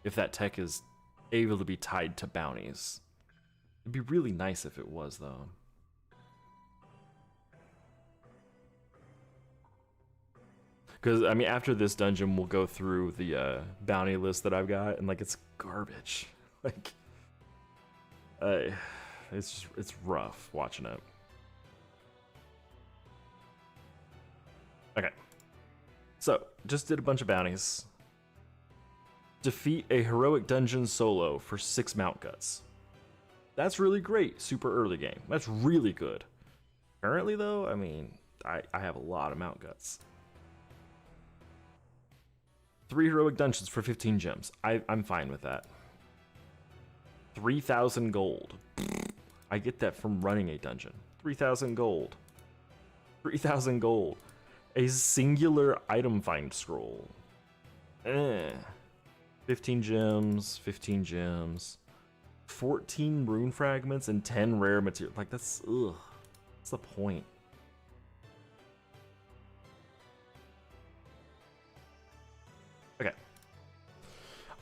if that tech is able to be tied to bounties. It'd be really nice if it was, though. Because I mean, after this dungeon, we'll go through the bounty list that I've got, and like, it's garbage. Like, it's rough watching it. Okay. So, just did a bunch of bounties. Defeat a heroic dungeon solo for 6 mount guts. That's really great. Super early game. That's really good. Currently, though, I mean, I have a lot of Mount Guts. 3 heroic dungeons for 15 gems. I'm fine with that. 3,000 gold. I get that from running a dungeon. 3,000 gold. 3,000 gold. A singular item find scroll. 15 gems, 15 gems. 14 rune fragments and 10 rare material. Like, that's, ugh. What's the point? Okay.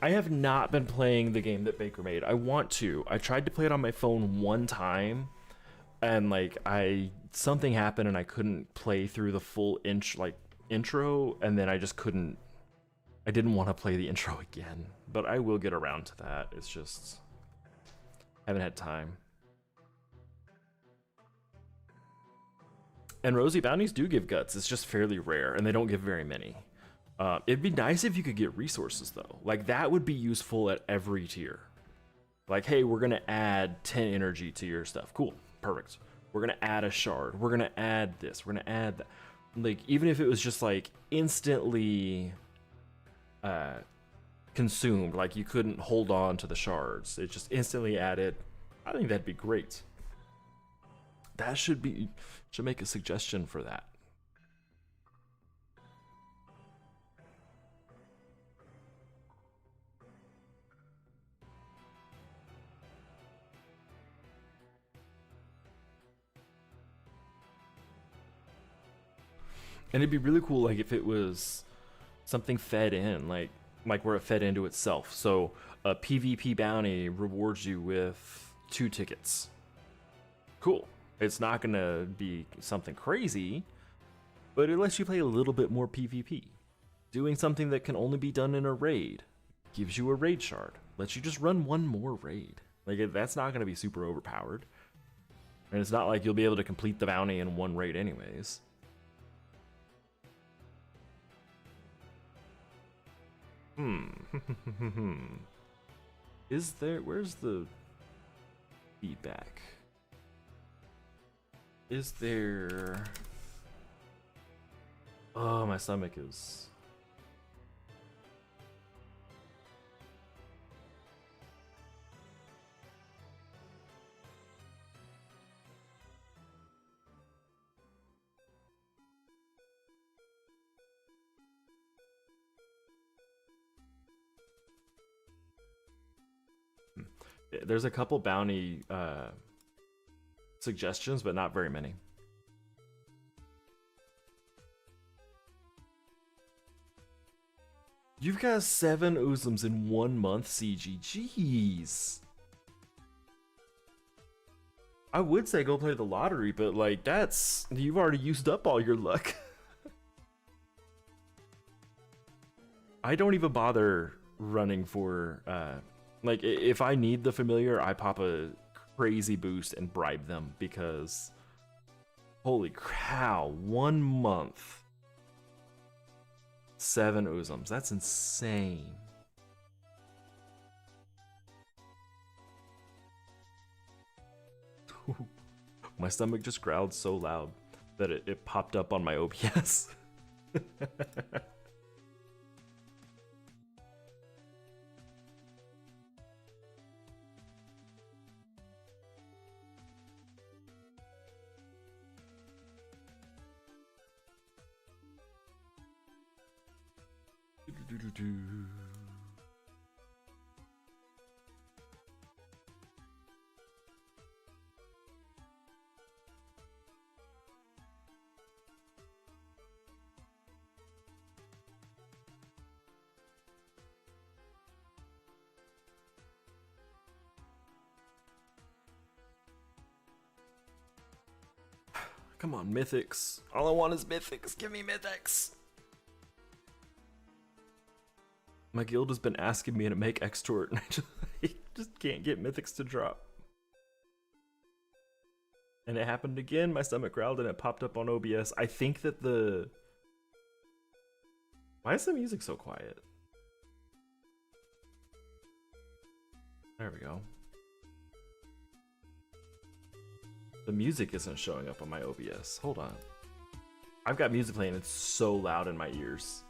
I have not been playing the game that Baker made. I want to. I tried to play it on my phone one time, and like something happened and I couldn't play through the full intro, and then I just couldn't. I didn't want to play the intro again, but I will get around to that. It's just haven't had time. And rosy bounties do give guts. It's just fairly rare, and they don't give very many. It'd be nice if you could get resources, though. Like, that would be useful at every tier. Like, hey, we're going to add 10 energy to your stuff. Cool. Perfect. We're going to add a shard. We're going to add this. We're going to add that. Like, even if it was just, like, instantly consumed, like, you couldn't hold on to the shards. It just instantly added. I think that'd be great. That should make a suggestion for that. And it'd be really cool, like, if it was something fed in, like where it fed into itself. So a PvP bounty rewards you with 2 tickets. Cool. It's not gonna be something crazy, but it lets you play a little bit more PvP. Doing something that can only be done in a raid gives you a raid shard. Lets you just run one more raid. Like, that's not gonna be super overpowered. And it's not like you'll be able to complete the bounty in one raid anyways. Where's the feedback? Is there... Oh, my stomach is... There's a couple bounty suggestions, but not very many. You've got 7 Uzums in 1 month, CG. Jeez. I would say go play the lottery, but like, you've already used up all your luck. I don't even bother running for like, if I need the familiar, I pop a crazy boost and bribe them, because holy cow, 1 month, 7 Uzums. That's insane. My stomach just growled so loud that it popped up on my OBS. Come on, mythics. All I want is mythics. Give me mythics. My guild has been asking me to make extort, and I just can't get mythics to drop. And it happened again. My stomach growled and it popped up on OBS. I think that why is the music so quiet? There we go. The music isn't showing up on my OBS. Hold on. I've got music playing. It's so loud in my ears.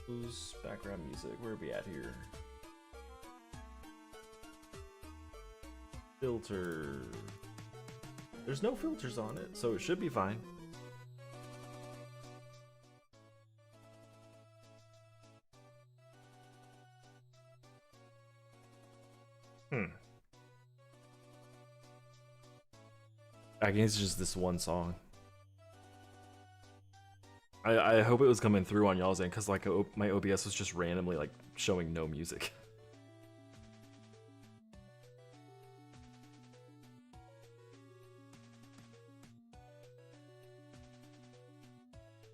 Who's background music? Where are we at here? Filter. There's no filters on it, so it should be fine. I guess it's just this one song. I hope it was coming through on y'all's end, because like my OBS was just randomly like showing no music.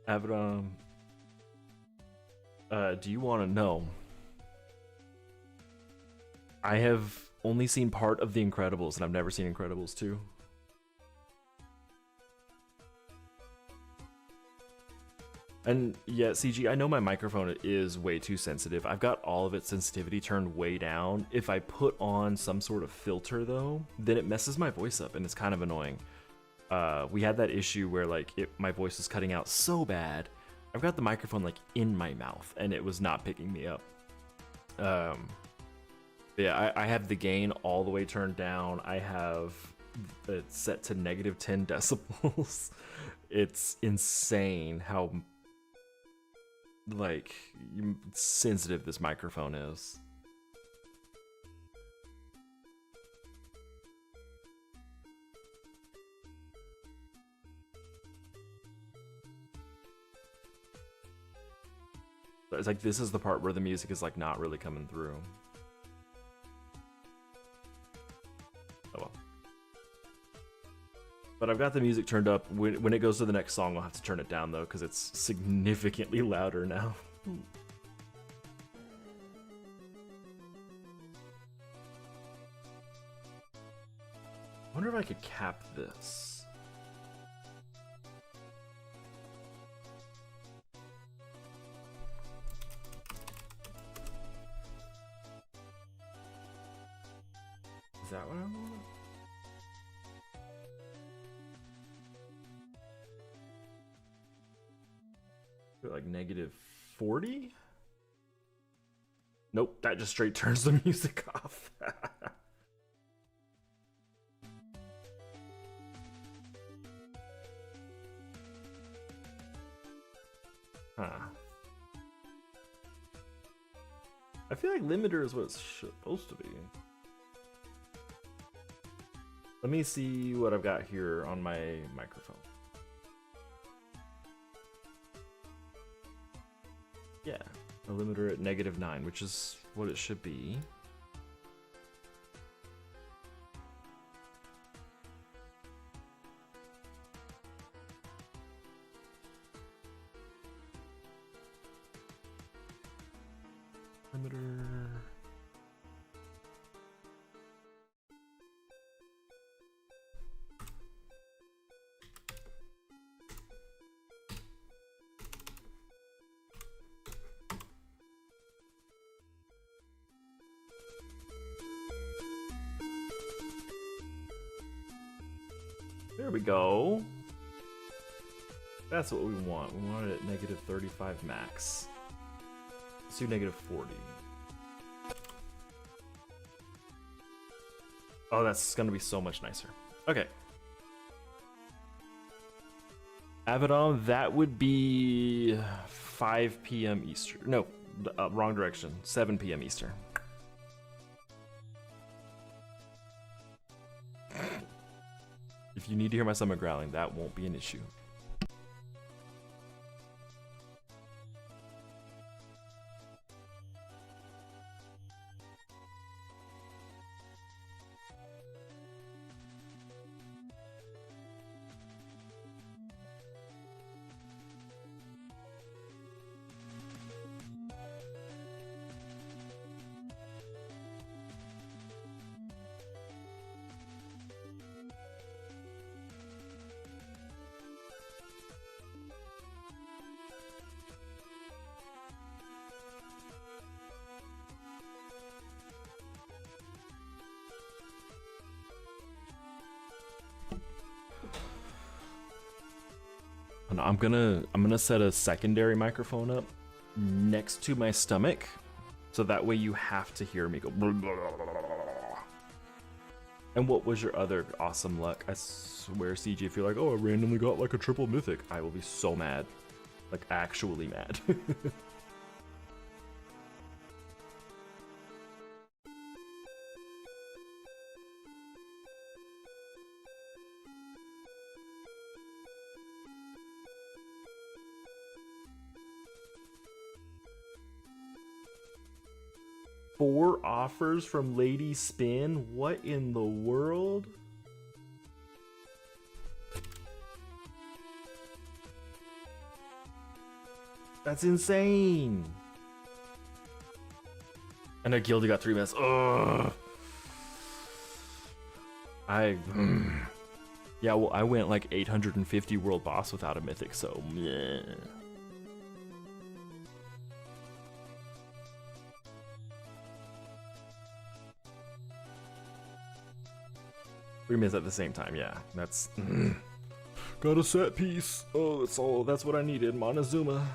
Avram, do you want to know? I have only seen part of The Incredibles, and I've never seen Incredibles 2. And yeah, CG, I know my microphone is way too sensitive. I've got all of its sensitivity turned way down. If I put on some sort of filter though, then it messes my voice up and it's kind of annoying. We had that issue where like my voice was cutting out so bad. I've got the microphone like in my mouth and it was not picking me up. Yeah, I have the gain all the way turned down. I have it set to negative 10 decibels. It's insane how like sensitive this microphone is. But it's like this is the part where the music is like not really coming through. Oh well. But I've got the music turned up. When it goes to the next song, I'll have to turn it down though, because it's significantly louder now. I wonder if I could cap this. Is that what I want? Like negative 40? Nope, that just straight turns the music off. Huh. I feel like limiter is what it's supposed to be. Let me see what I've got here on my microphone. Yeah, a limiter at -9, which is what it should be. Limiter. There we go. That's what we want. We want it at -35 max. Let's do -40. Oh, that's gonna be so much nicer. Okay. Abaddon, that would be 5 p.m. Eastern. No, wrong direction. 7 p.m. Eastern. If you need to hear my stomach growling, that won't be an issue. And I'm gonna set a secondary microphone up next to my stomach, so that way you have to hear me go. Blah, blah, blah, blah, blah. And what was your other awesome luck? I swear, CG, if you're like, oh, I randomly got like a triple mythic, I will be so mad. Like, actually mad. 4 offers from Lady Spin? What in the world? That's insane. And a Gildy got 3 minutes. Ugh. Yeah, well, I went like 850 world boss without a mythic, so meh. 3 minutes at the same time, yeah. That's got a set piece. Oh, that's what I needed. Montezuma.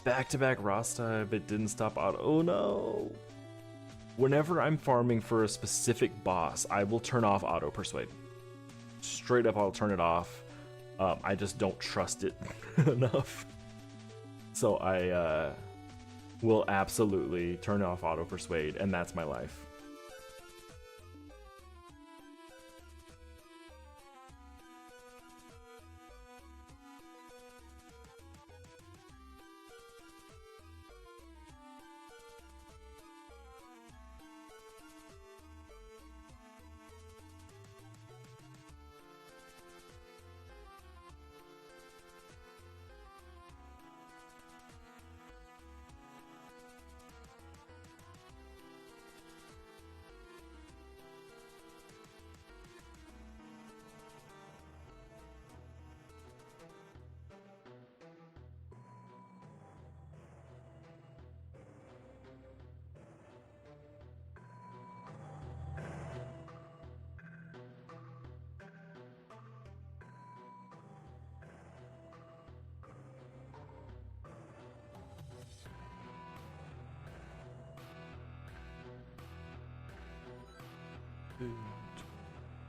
Back-to-back Rasta, but didn't stop auto. Oh no. Whenever I'm farming for a specific boss, I will turn off auto persuade. Straight up, I'll turn it off. I just don't trust it enough. So I will absolutely turn off auto persuade, and that's my life.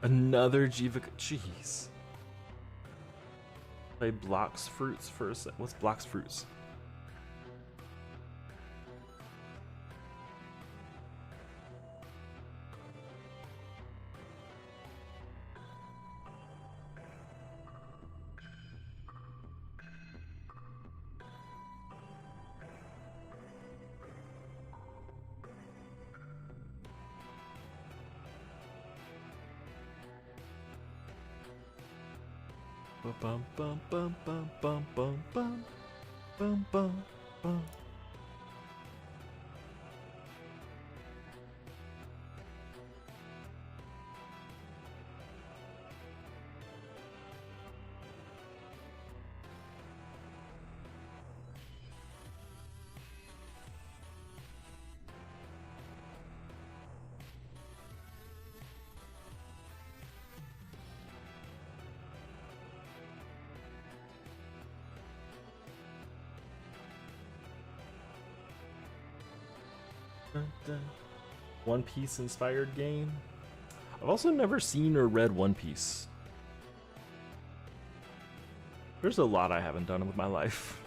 Another Jiva. Jeez. Play blocks fruits first. What's blocks fruits? Bum bum bum bum bum bum bum bum bum bum. One Piece inspired game. I've also never seen or read One Piece. There's a lot I haven't done with my life.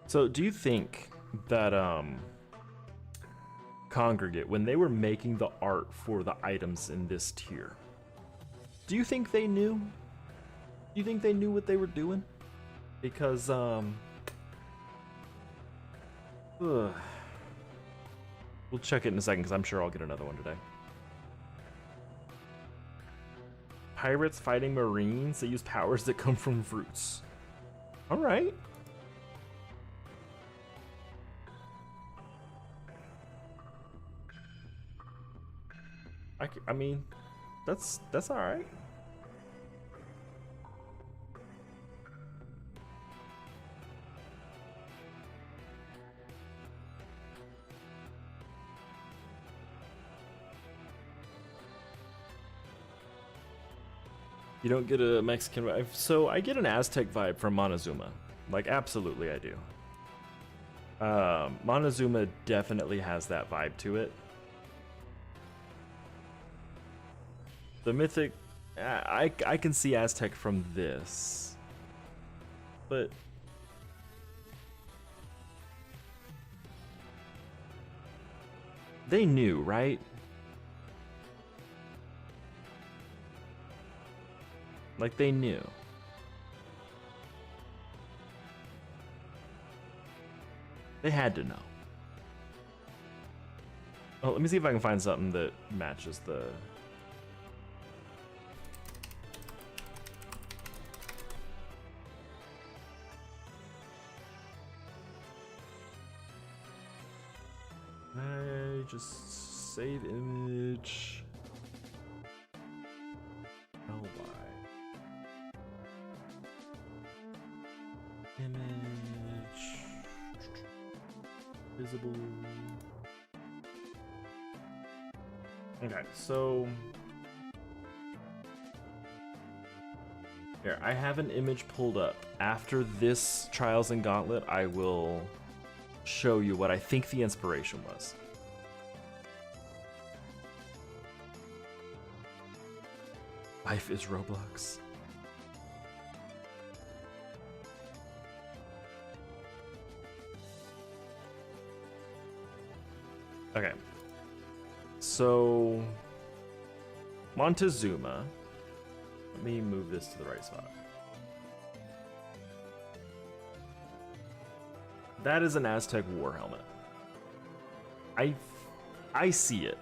So do you think that Congregate, when they were making the art for the items in this tier, do you think they knew? Do you think they knew what they were doing? Because we'll check it in a second because I'm sure I'll get another one today. Pirates fighting Marines. They use powers that come from fruits. All right. I mean, that's all right. You don't get a Mexican vibe. So I get an Aztec vibe from Montezuma. Like, absolutely I do. Montezuma definitely has that vibe to it. The mythic, I can see Aztec from this, but they knew, right? Like, they knew. They had to know. Oh, let me see if I can find something that matches the... I just save image. Image visible. Okay, so here I have an image pulled up. After this Trials and Gauntlet, I will show you what I think the inspiration was. Life is Roblox. Okay, so Montezuma, let me move this to the right spot. That is an Aztec war helmet. I see it.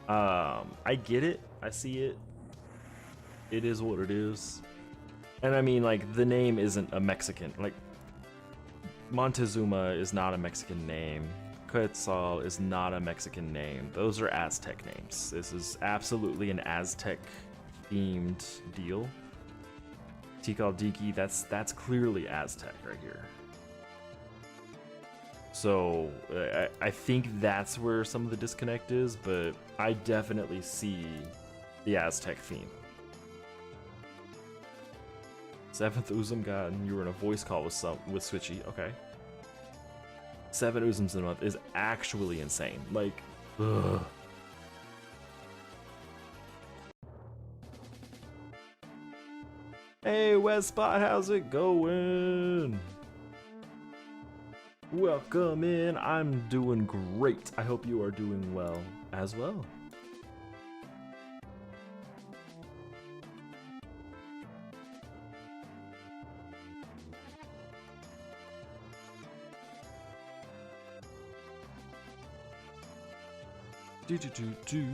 I get it. I see it. It is what it is. And I mean, like, the name isn't a Mexican, like, Montezuma is not a Mexican name. Quetzal is not a Mexican name. Those are Aztec names. This is absolutely an Aztec themed deal. Tikal Diki, that's clearly Aztec right here. So I think that's where some of the disconnect is, but I definitely see the Aztec theme. 7th Uzum God, and you were in a voice call with Switchy. Okay. 7 Uzums in a month is actually insane. Like, ugh. Hey, Westspot, how's it going? Welcome in. I'm doing great. I hope you are doing well as well. Do.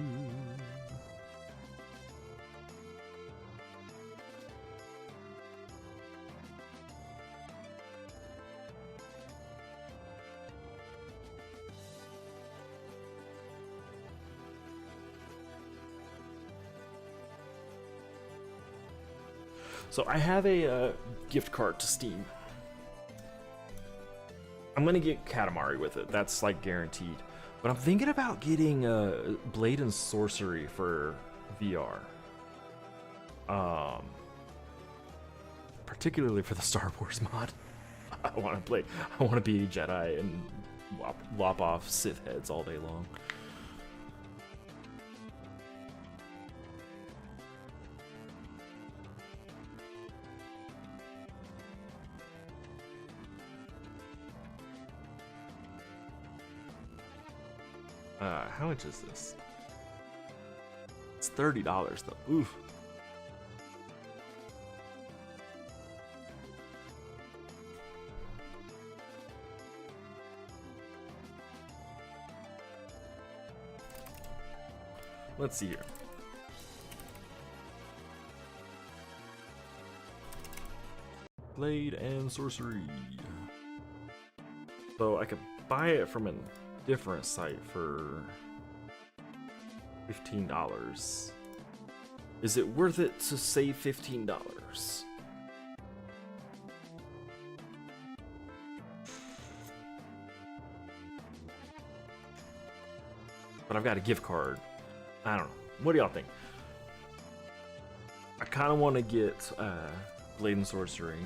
So I have a gift card to Steam. I'm gonna get Katamari with it. That's like guaranteed. But I'm thinking about getting Blade and Sorcery for VR. Particularly for the Star Wars mod. I want to be a Jedi and lop off Sith heads all day long. How much is this? It's $30 though. Oof. let's see here. Blade and sorcery. So I could buy it from a different site for $15. Is it worth it to save $15? But I've got a gift card. I don't know. What do y'all think? I kind of want to get Blade and Sorcery.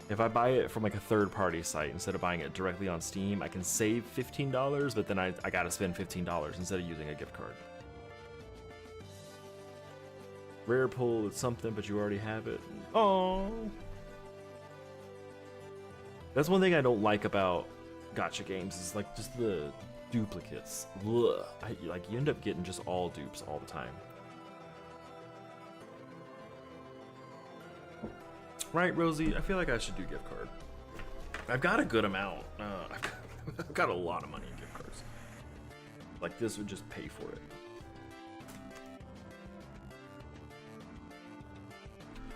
If I buy it from like a third-party site instead of buying it directly on Steam, I can save $15, but then I gotta spend $15 instead of using a gift card. Rare pull is something, but you already have it. Oh, that's one thing I don't like about gacha games is like just the duplicates. Ugh. Like you end up getting just all dupes all the time. Right, Rosie? I feel like I should do gift card. I've got a good amount. I've got a lot of money in gift cards. Like this would just pay for it.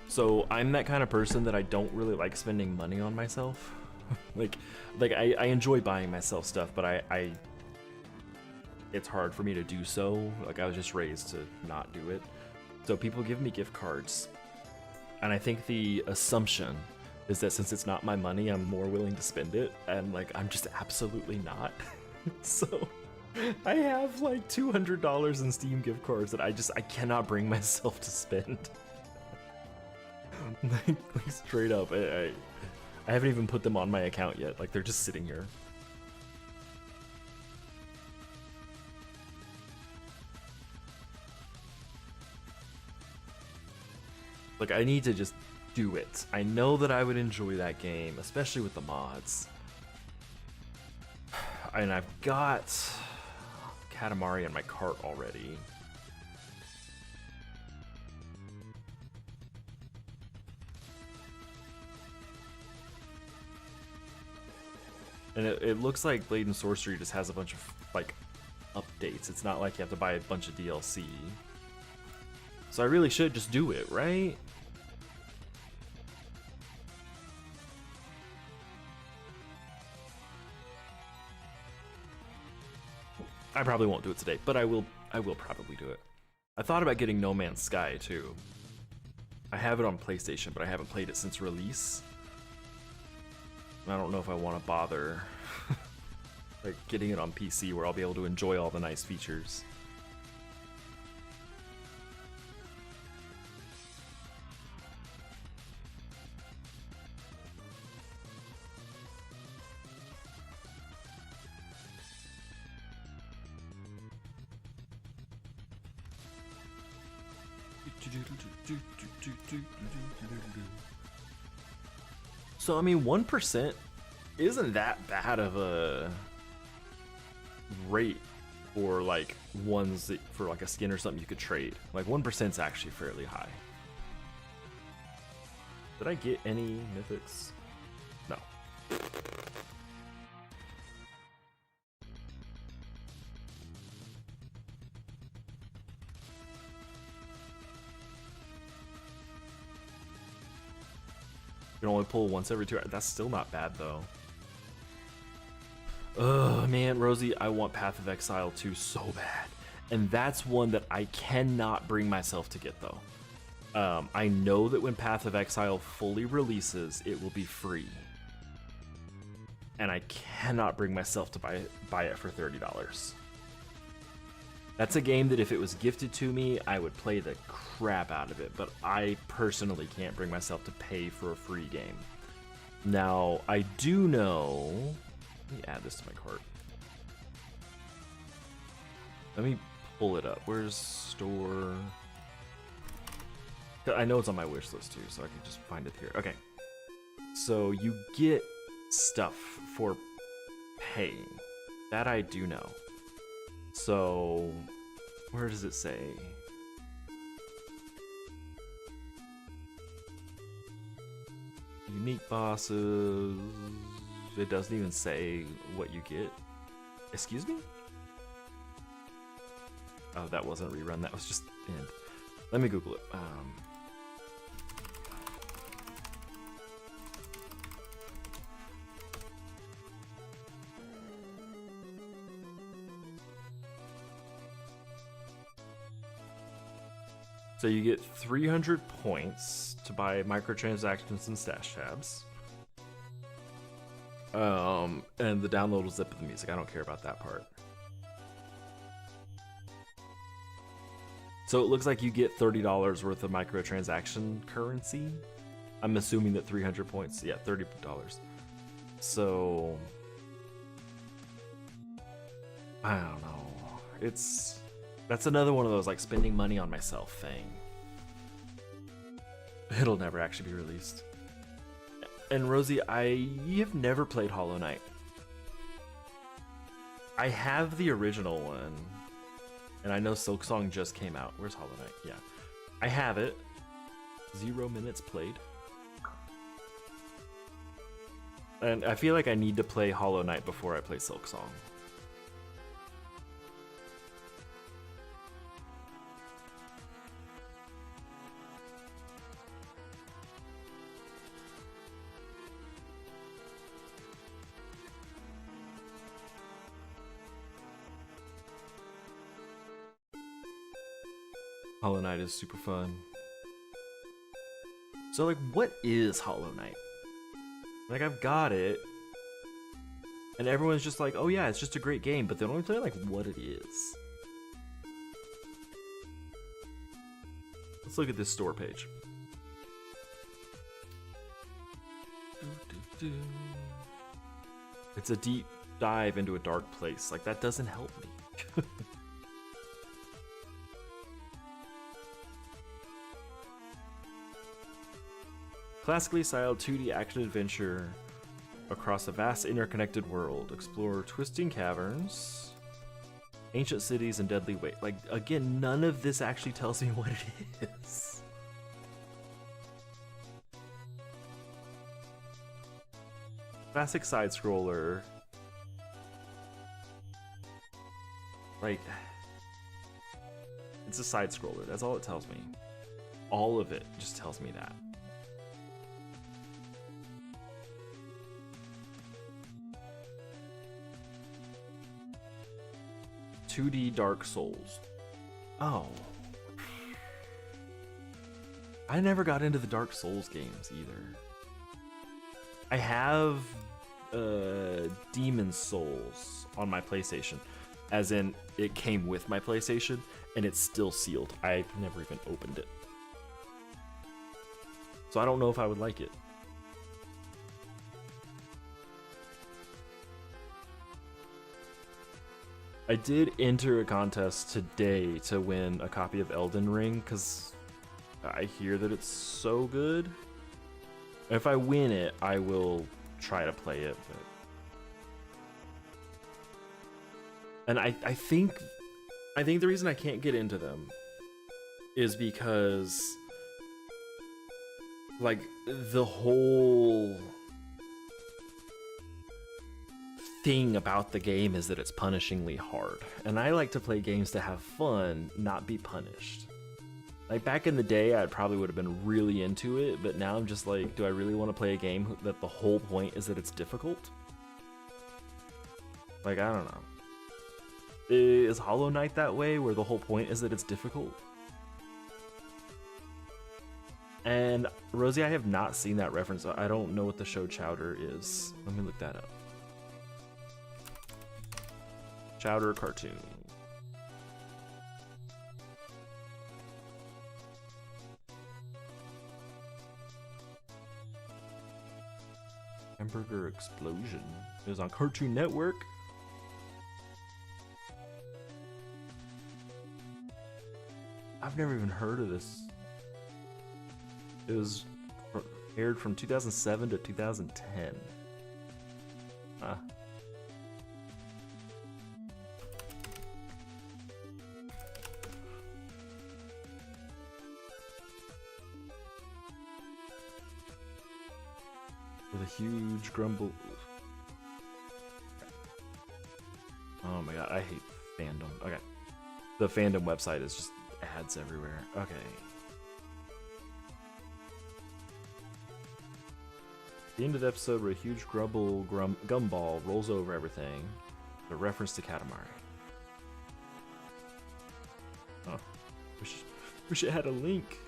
So I'm that kind of person that I don't really like spending money on myself. like I enjoy buying myself stuff, but I it's hard for me to do so. Like I was just raised to not do it. So people give me gift cards. And I think the assumption is that since it's not my money, I'm more willing to spend it. And like, I'm just absolutely not. So I have like $200 in Steam gift cards that I cannot bring myself to spend. like straight up, I haven't even put them on my account yet. Like they're just sitting here. Like, I need to just do it. I know that I would enjoy that game, especially with the mods. And I've got Katamari in my cart already. And it looks like Blade and Sorcery just has a bunch of, like, updates. It's not like you have to buy a bunch of DLC. So I really should just do it, right? I probably won't do it today, but I will probably do it. I thought about getting No Man's Sky too. I have it on PlayStation, but I haven't played it since release. I don't know if I want to bother like getting it on PC where I'll be able to enjoy all the nice features. So I mean 1% isn't that bad of a rate for like ones that for like a skin or something you could trade. Like 1% is actually fairly high. Did I get any mythics? No. You can only pull once every 2 hours. That's still not bad though. Ugh, man, Rosie, I want Path of Exile 2 so bad. And that's one that I cannot bring myself to get though. I know that when Path of Exile fully releases, it will be free. And I cannot bring myself to buy it for $30. That's a game that if it was gifted to me, I would play the crap out of it, but I personally can't bring myself to pay for a free game. Now, I do know... Let me add this to my cart. Let me pull it up. Where's store? I know it's on my wish list too, so I can just find it here. Okay. So you get stuff for paying. That I do know. So, where does it say? Unique bosses. It doesn't even say what you get. Excuse me? Oh, that wasn't a rerun. That was just end. Let me Google it. So you get 300 points to buy microtransactions and stash tabs. And the download will zip the music. I don't care about that part. So it looks like you get $30 worth of microtransaction currency. I'm assuming that 300 points, yeah, $30. So I don't know. That's another one of those like spending money on myself thing. It'll never actually be released. And Rosie, I have never played Hollow Knight. I have the original one, and I know Silksong just came out. Where's Hollow Knight? Yeah, I have it. 0 minutes played. And I feel like I need to play Hollow Knight before I play Silksong. Hollow Knight is super fun. So like, what is Hollow Knight? Like, I've got it, and everyone's just like, oh yeah, it's just a great game, but they don't tell you like what it is. Let's look at this store page. It's a deep dive into a dark place. Like, that doesn't help me. Classically styled 2D action-adventure across a vast interconnected world. Explore twisting caverns, ancient cities, and deadly waste. Like, again, none of this actually tells me what it is. Classic side-scroller. Like, it's a side-scroller. That's all it tells me. All of it just tells me that. "2D Dark Souls." Oh. I never got into the Dark Souls games either. I have Demon Souls on my PlayStation, as in it came with my PlayStation and it's still sealed. I've never even opened it. So I don't know if I would like it. I did enter a contest today to win a copy of Elden Ring because I hear that it's so good. If I win it, I will try to play it. And I think the reason I can't get into them is because, like, the whole thing about the game is that it's punishingly hard, and I like to play games to have fun, not be punished. Like, back in the day, I probably would have been really into it, but now I'm just like, do I really want to play a game that the whole point is that it's difficult? Like, I don't know. Is Hollow Knight that way, where the whole point is that it's difficult? And Rosie, I have not seen that reference. I don't know what the show Chowder is. Let me look that up. Chowder cartoon. Hamburger Explosion. It was on Cartoon Network. I've never even heard of this. It was aired from 2007 to 2010. Huh. With a huge grumble. Oh my god, I hate fandom. Okay. The fandom website is just ads everywhere. Okay. The end of the episode where a huge gumball rolls over everything. A reference to Katamari. Oh. Wish it had a link.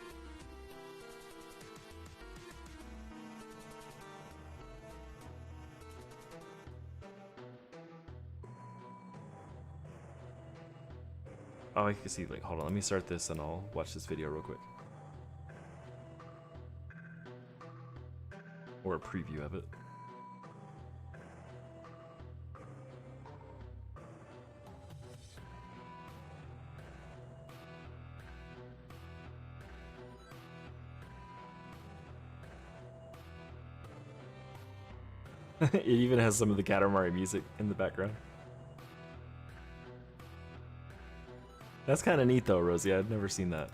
Oh, I can see, like, hold on, let me start this and I'll watch this video real quick. Or a preview of it. It even has some of the Katamari music in the background. That's kind of neat though, Rosie. I've never seen that.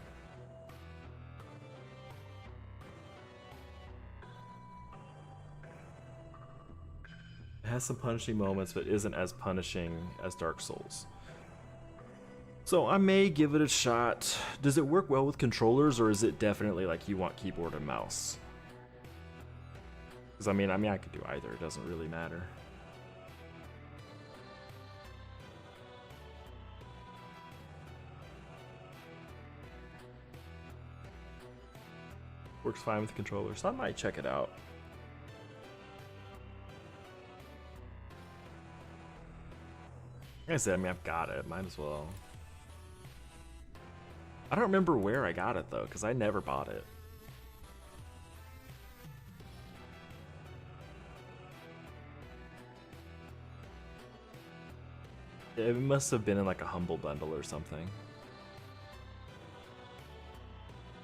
It has some punishing moments, but isn't as punishing as Dark Souls. So I may give it a shot. Does it work well with controllers, or is it definitely like you want keyboard and mouse? Because I mean, I could do either. It doesn't really matter. Works fine with controllers, so I might check it out. Like I said, I mean, I've got it. Might as well. I don't remember where I got it though, because I never bought it. It must have been in like a Humble Bundle or something.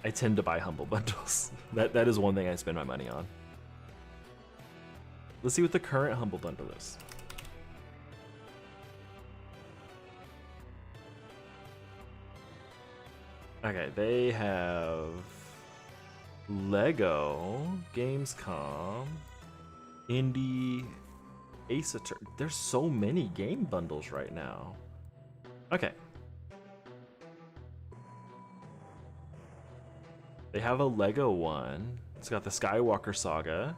I tend to buy Humble Bundles. That is one thing I spend my money on. Let's see what the current Humble Bundle is. Okay, they have Lego, Gamescom, Indie, Ace Attorney. There's so many game bundles right now. Okay. They have a Lego one. It's got the Skywalker Saga,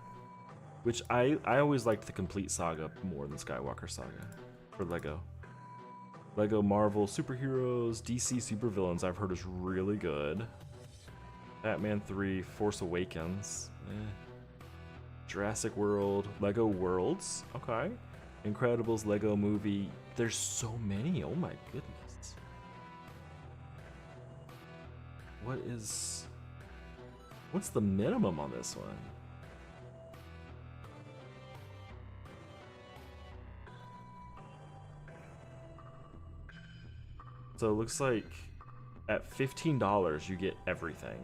which I always liked the Complete Saga more than Skywalker Saga for Lego. Lego Marvel Superheroes, DC Supervillains I've heard is really good. Batman 3, Force Awakens. Jurassic World, Lego Worlds, okay. Incredibles, Lego Movie. There's so many, oh my goodness. What's the minimum on this one? So it looks like at $15 you get everything.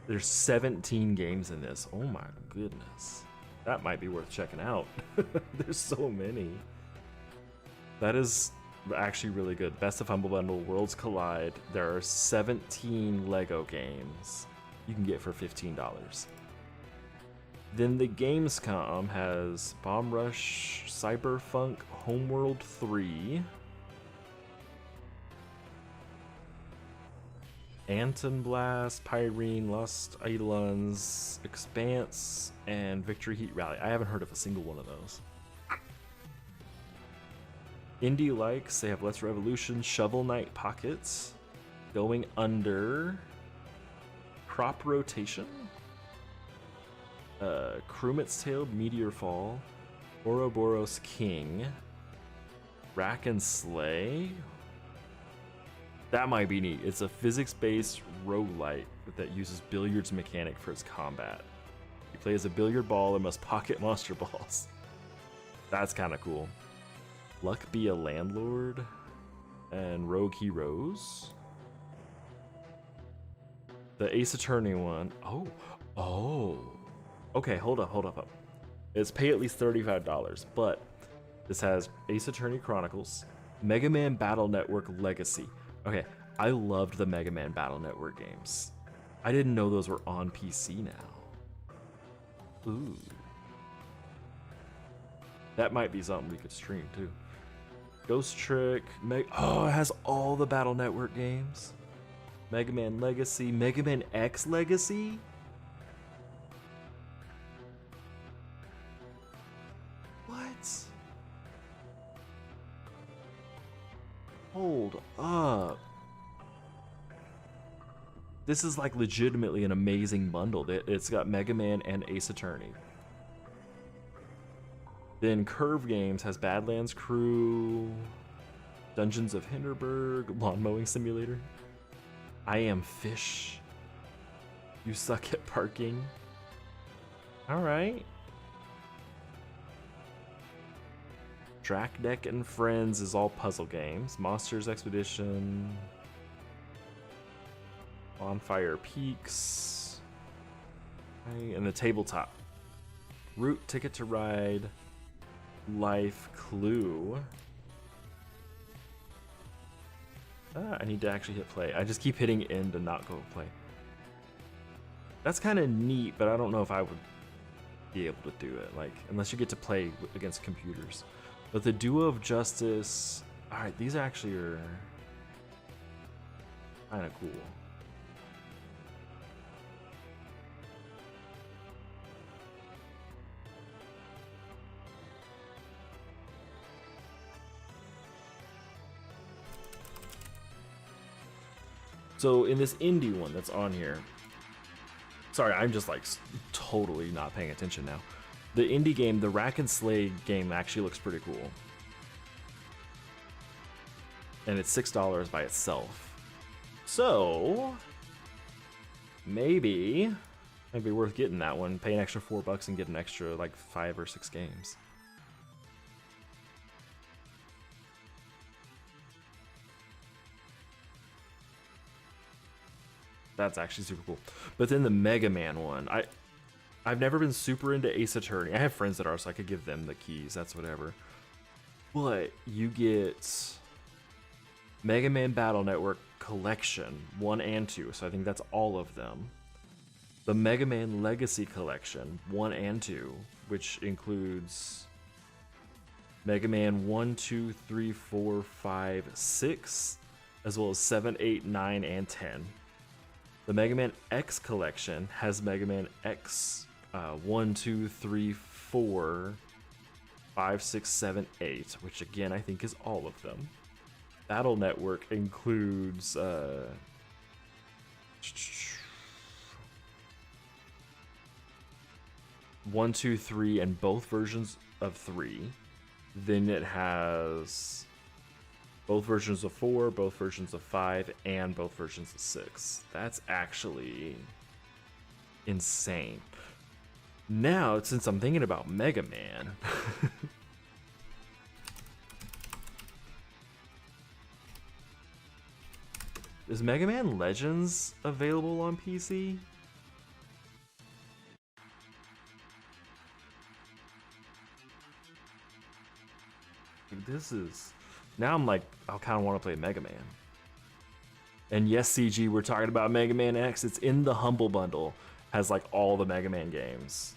There's 17 games in this. Oh my goodness. That might be worth checking out. There's so many. That is actually really good. Best of Humble Bundle, Worlds Collide. There are 17 Lego games you can get for $15. Then the Gamescom has Bomb Rush, Cyberpunk, Homeworld 3, Anton Blast, Pyrene, Lost Eidolons, Expanse, and Victory Heat Rally. I haven't heard of a single one of those. Indie likes, they have Let's Revolution, Shovel Knight Pockets, Going Under, Crop Rotation, Krumit's Tale, Meteor Fall, Ouroboros King, Rack and Slay. That might be neat. It's a physics-based roguelite that uses billiards mechanic for its combat. You play as a billiard ball and must pocket monster balls. That's kind of cool. Luck Be a Landlord and Rogue Heroes. The Ace Attorney one. Oh. Okay, hold up. It's pay at least $35, but this has Ace Attorney Chronicles, Mega Man Battle Network Legacy. Okay, I loved the Mega Man Battle Network games. I didn't know those were on PC now. Ooh. That might be something we could stream too. Ghost Trick. Oh, it has all the Battle Network games. Mega Man Legacy. Mega Man X Legacy? What? Hold up. This is like legitimately an amazing bundle. It's got Mega Man and Ace Attorney. Then Curve Games has Badlands Crew, Dungeons of Hinderberg, Lawn Mowing Simulator. I Am Fish. You Suck at Parking. Alright. Track Deck and Friends is all puzzle games. Monsters Expedition. Bonfire Peaks. Okay, and the tabletop. Route Ticket to Ride. Life Clue. I need to actually hit play. I just keep hitting end and not go play. That's kind of neat, but I don't know if I would be able to do it. Like, unless you get to play against computers. But the Duo of Justice. All right, these actually are kind of cool. So in this indie one that's on here, sorry, I'm just like totally not paying attention now. The indie game, the Rack and Slay game actually looks pretty cool. And it's $6 by itself. So maybe worth getting that one. Pay an extra $4 and get an extra like 5 or 6 games. That's actually super cool. But then the Mega Man one, I've never been super into Ace Attorney. I have friends that are, so I could give them the keys. That's whatever. But you get Mega Man Battle Network Collection 1 and 2. So I think that's all of them. The Mega Man Legacy Collection 1 and 2, which includes Mega Man 1, 2, 3, 4, 5, 6, as well as 7, 8, 9, and 10. The Mega Man X Collection has Mega Man X 1, 2, 3, 4, 5, 6, 7, 8, which again I think is all of them. Battle Network includes 1, 2, 3, and both versions of 3. Then it has both versions of 4, both versions of 5, and both versions of 6. That's actually insane. Now, since I'm thinking about Mega Man, is Mega Man Legends available on PC? This is... Now I'm like, I kind of want to play Mega Man. And yes, CG, we're talking about Mega Man X. It's in the Humble Bundle. Has like all the Mega Man games.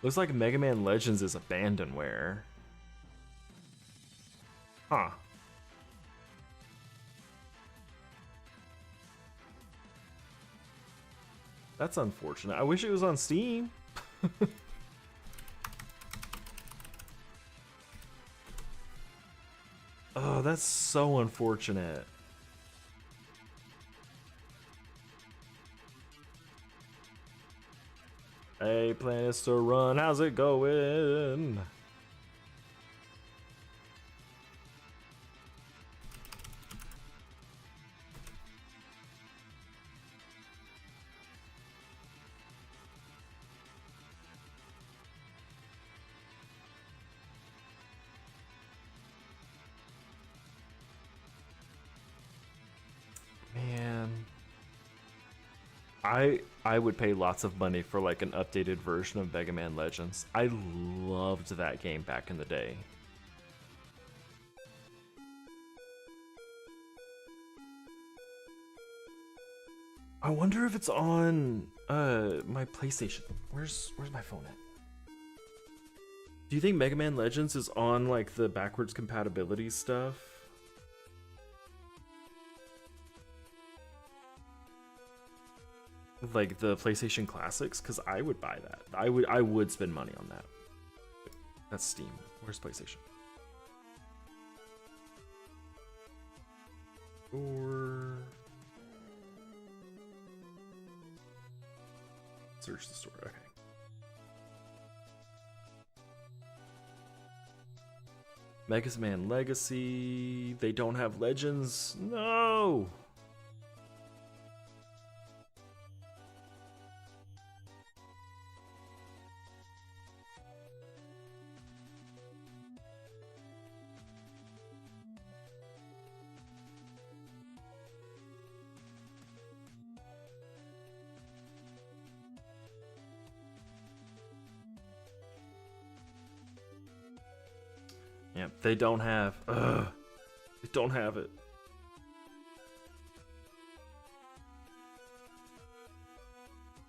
Looks like Mega Man Legends is abandonware. Huh. That's unfortunate. I wish it was on Steam. Oh, that's so unfortunate. Hey, Planets to Run, how's it going? I would pay lots of money for like an updated version of Mega Man Legends. I loved that game back in the day. I wonder if it's on my PlayStation. Where's my phone at? Do you think Mega Man Legends is on like the backwards compatibility stuff? Like the PlayStation Classics? Because I would buy that. I would spend money on that. That's Steam. Where's PlayStation? Or search the store. Okay. Mega Man Legacy. They don't have Legends. No. Yeah, they don't have. They don't have it.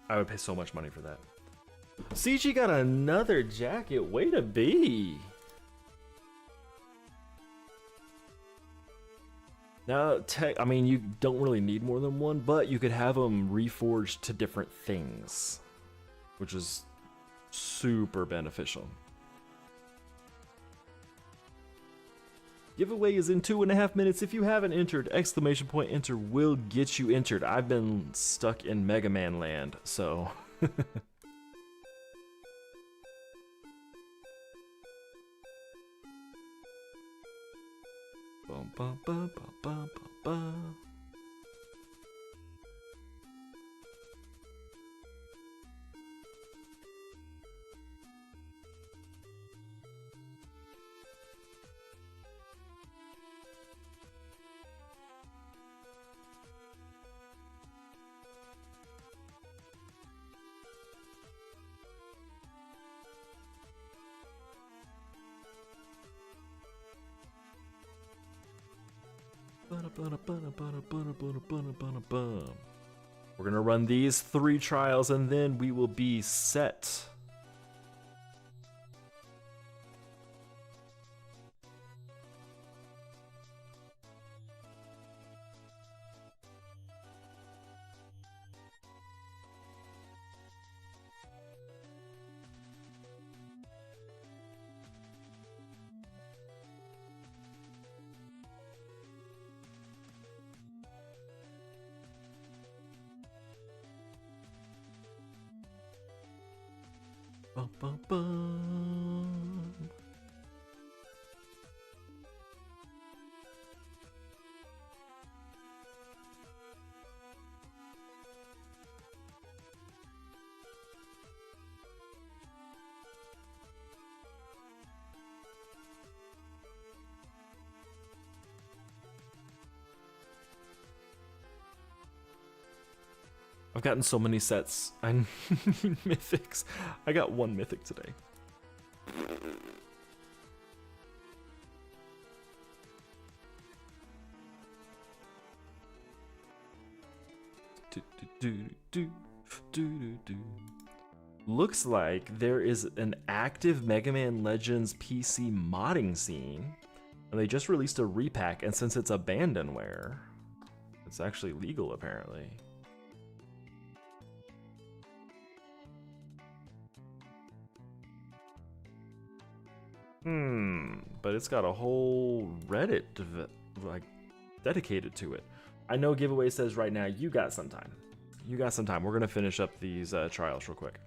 I would pay so much money for that. CG got another jacket. Way to be. Now, I mean, you don't really need more than one, but you could have them reforged to different things, which is super beneficial. Giveaway is in 2.5 minutes. If you haven't entered, exclamation point enter will get you entered. I've been stuck in Mega Man land, so. Bum, bum, bum, bum, bum, bum. We're gonna run these 3 trials and then we will be set. Bum, bum, bum. I've gotten so many sets. I need mythics. I got 1 mythic today. Looks like there is an active Mega Man Legends PC modding scene, and they just released a repack, and since it's abandonware, it's actually legal apparently. But it's got a whole Reddit like dedicated to it. I know giveaway says right now you got some time. You got some time. We're gonna finish up these trials real quick.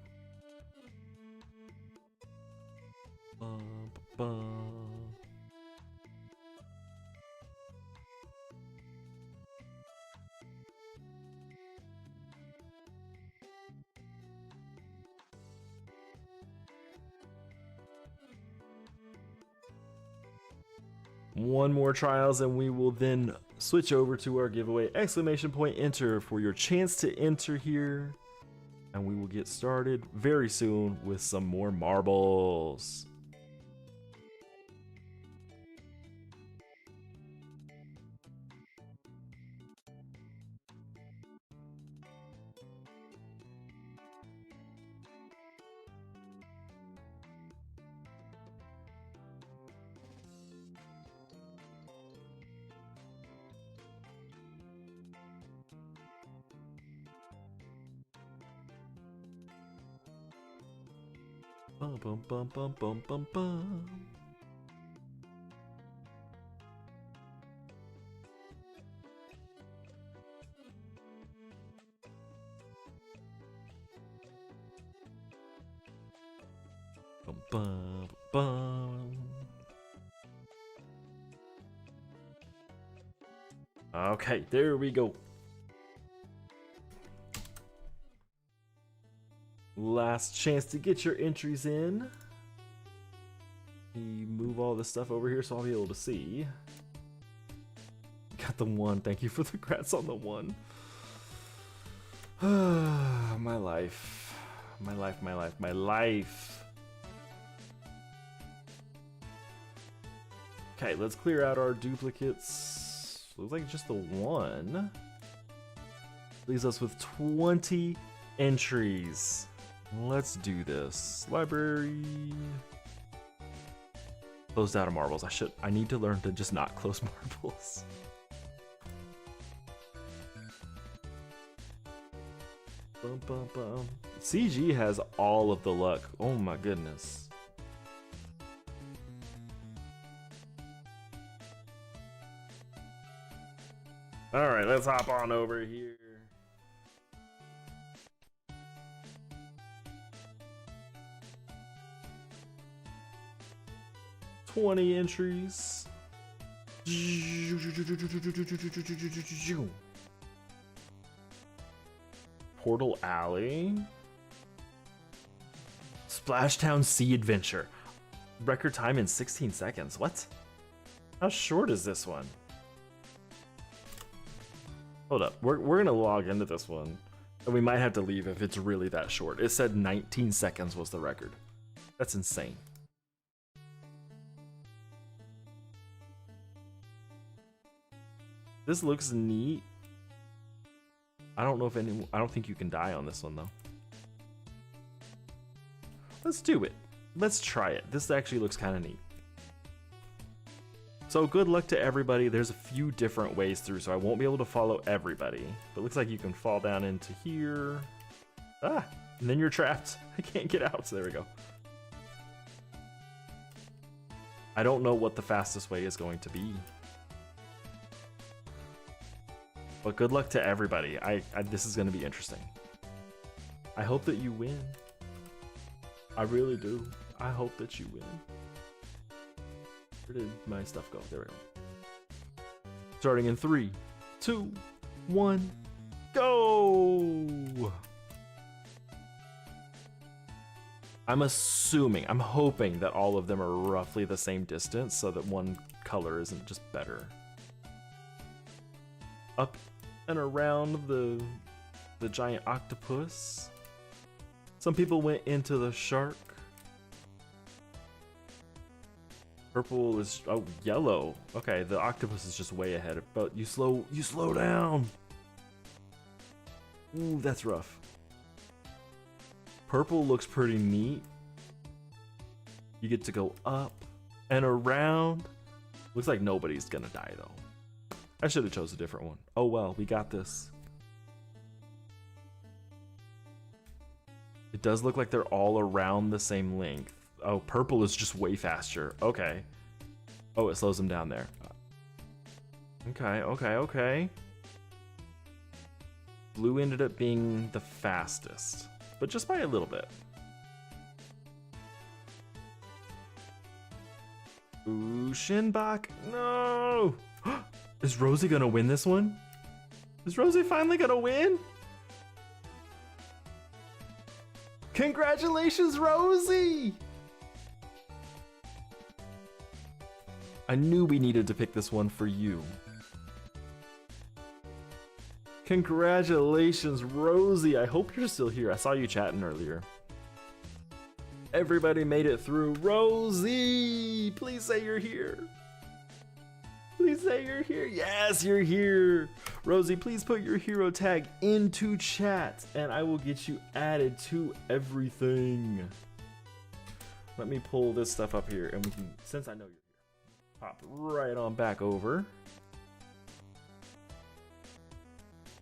One more trials and we will then switch over to our giveaway. Exclamation point enter for your chance to enter here. And we will get started very soon with some more marbles. Bum bum bum bum bum bum bum. Bum bum bum. Okay, there we go. Last chance to get your entries in. You move all this stuff over here so I'll be able to see. Got the one. Thank you for the crats on the one. My life. My life, my life, my life. Okay, let's clear out our duplicates. Looks like just the one. Leaves us with 20 entries. Let's do this. Library. Closed out of marbles. I need to learn to just not close marbles. Bum, bum, bum. CG has all of the luck. Oh my goodness. All right, let's hop on over here. $20 entries. Portal Alley. Splashtown Sea Adventure. Record time in 16 seconds. What? How short is this one? Hold up. We're gonna log into this one. And we might have to leave if it's really that short. It said 19 seconds was the record. That's insane. This looks neat. I don't know if I don't think you can die on this one though. Let's do it. Let's try it. This actually looks kind of neat. So good luck to everybody. There's a few different ways through, so I won't be able to follow everybody. But it looks like you can fall down into here. Ah, and then you're trapped. I can't get out. So there we go. I don't know what the fastest way is going to be. But good luck to everybody. This is going to be interesting. I hope that you win. I really do. I hope that you win. Where did my stuff go? There we go. Starting in 3, 2, 1, go! I'm hoping that all of them are roughly the same distance so that one color isn't just better. Up and around the giant octopus. Some people went into the shark. Purple is yellow. Okay, the octopus is just way ahead. But you slow down. Ooh, that's rough. Purple looks pretty neat. You get to go up and around. Looks like nobody's gonna die though. I should have chose a different one. Oh well, we got this. It does look like they're all around the same length. Oh, purple is just way faster. Okay. Oh, it slows them down there. Okay. Blue ended up being the fastest, but just by a little bit. Ooh, Shinbok, no! Is Rosie gonna win this one? Is Rosie finally gonna win? Congratulations, Rosie! I knew we needed to pick this one for you. Congratulations, Rosie. I hope you're still here. I saw you chatting earlier. Everybody made it through. Rosie, please say you're here. Please say you're here. Yes, you're here. Rosie, please put your hero tag into chat and I will get you added to everything. Let me pull this stuff up here and we can, since I know you're here, pop right on back over.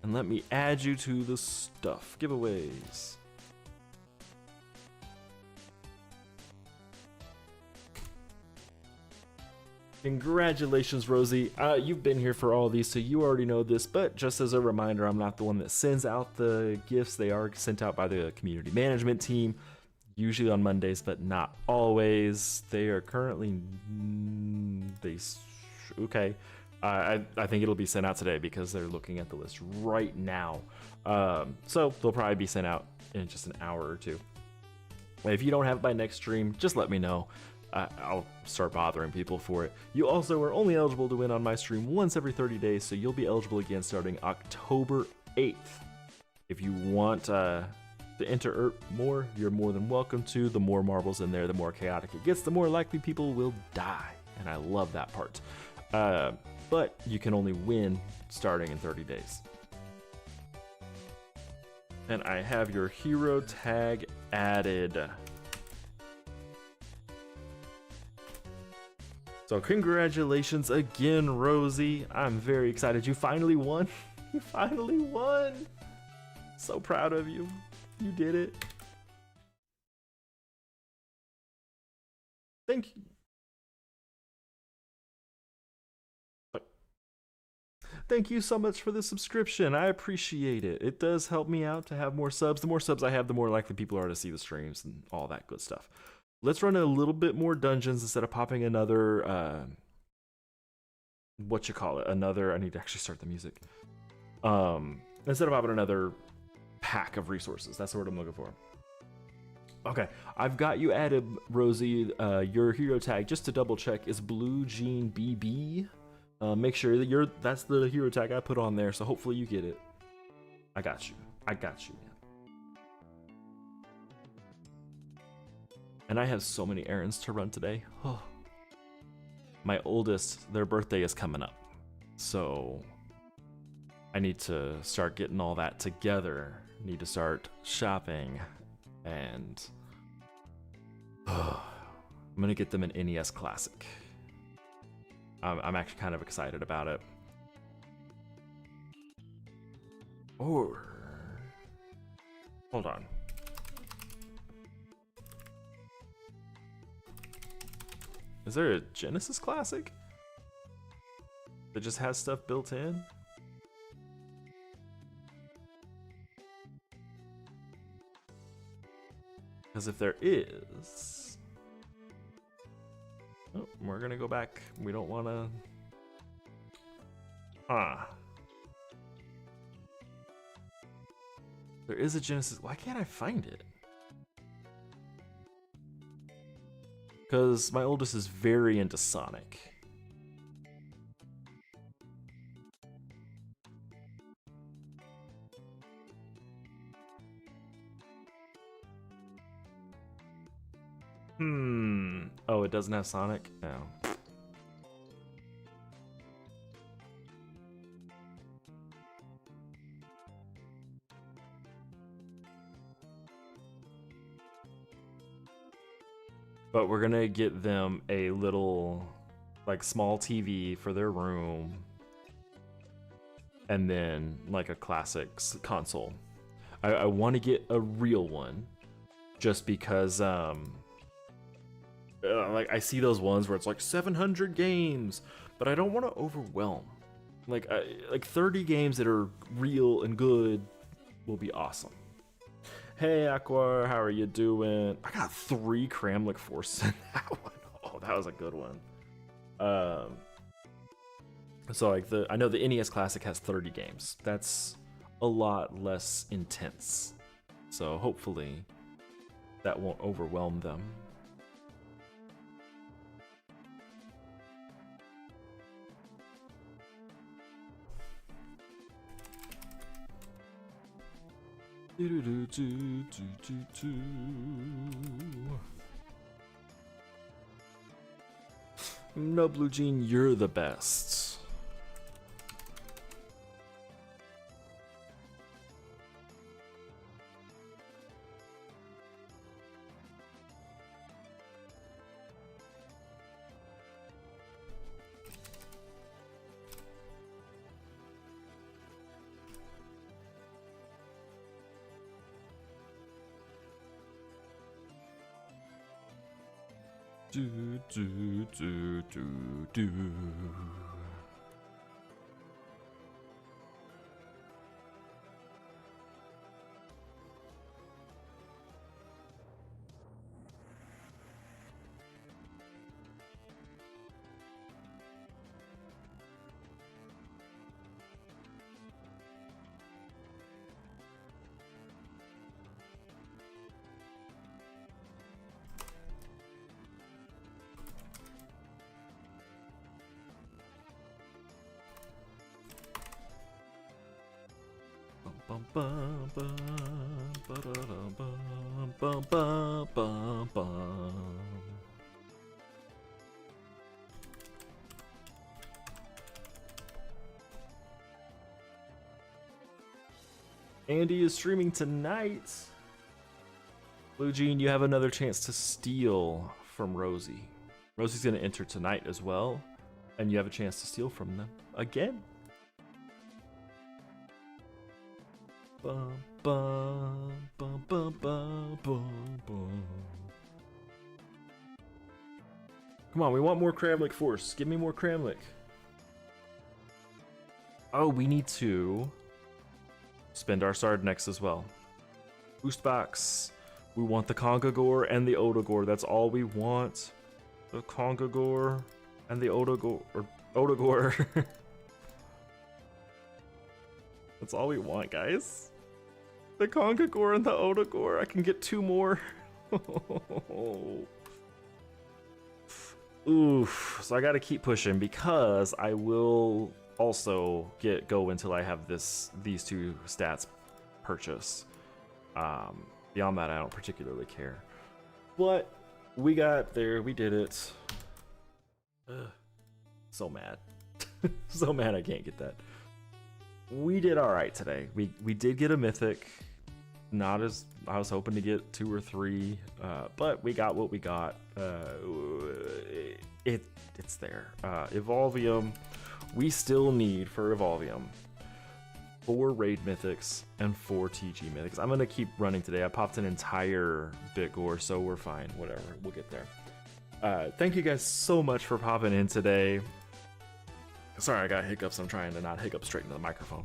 And let me add you to the stuff. Giveaways. Congratulations, Rosie. You've been here for all these, so you already know this, but just as a reminder, I'm not the one that sends out the gifts. They are sent out by the community management team, usually on Mondays, but not always. They are currently... okay. I think it'll be sent out today because they're looking at the list right now. So they'll probably be sent out in just an hour or two. If you don't have it by next stream, just let me know. I'll start bothering people for it. You also are only eligible to win on my stream once every 30 days, so you'll be eligible again starting October 8th. If you want to enter more, you're more than welcome to. The more marbles in there, the more chaotic it gets, the more likely people will die. And I love that part. But you can only win starting in 30 days. And I have your hero tag added. So congratulations again, Rosie. I'm very excited. You finally won. You finally won. So proud of you. You did it. Thank you. Thank you so much for the subscription. I appreciate it. It does help me out to have more subs. The more subs I have, the more likely people are to see the streams and all that good stuff. Let's run a little bit more dungeons instead of popping another, what you call it? Another, I need to actually start the music. Instead of popping another pack of resources. That's what I'm looking for. Okay, I've got you added, Rosie. Your hero tag, just to double check, is Blue Jean BB. Make sure that that's the hero tag I put on there, so hopefully you get it. I got you. I got you, man. And I have so many errands to run today. Oh. My oldest, their birthday is coming up. So I need to start getting all that together. Need to start shopping. And I'm gonna get them an NES Classic. I'm actually kind of excited about it. Or hold on. Is there a Genesis Classic that just has stuff built in? Because if there is, oh, we're gonna go back. We don't want to. There is a Genesis. Why can't I find it? Because my oldest is very into Sonic. Oh, it doesn't have Sonic? No. But we're gonna get them a little, like, small TV for their room. And then, like, a classics console. I want to get a real one. Just because, like, I see those ones where it's like 700 games, but I don't want to overwhelm. Like 30 games that are real and good will be awesome. Hey Aqua, how are you doing? I got 3 Cramlick Forces in that one. Oh, that was a good one. So like I know the NES Classic has 30 games. That's a lot less intense. So hopefully that won't overwhelm them. No, Blue Jean, you're the best. Do, do, do, do, do. Bum, bum, bum, ba-da-dum, bum, bum, bum, bum, bum. Andy is streaming tonight. Blue Jean, you have another chance to steal from Rosie. Rosie's gonna enter tonight as well, and you have a chance to steal from them again. Bum, bum, bum, bum, bum, bum, bum. Come on, we want more Kramlik Force. Give me more Kramlik. Oh, we need to spend our Sard next as well. Boost box. We want the Kongagore and the Odagore. That's all we want. The Kongagore and the Odagore. Odagore. That's all we want, guys. The Kongagore and the Odagore. I can get 2 more. Oof. So I gotta keep pushing because I will also go until I have these 2 stats purchase. Beyond that, I don't particularly care. But we got there. We did it. Ugh. So mad. So mad I can't get that. We did all right today. We did get a mythic. Not as I was hoping to get 2 or 3, but we got what we got. It's there. Evolvium. We still need for Evolvium 4 raid mythics and 4 TG mythics. I'm gonna keep running today. I popped an entire Bitgore, so we're fine. Whatever, we'll get there. Thank you guys so much for popping in today. Sorry, I got hiccups. I'm trying to not hiccup straight into the microphone.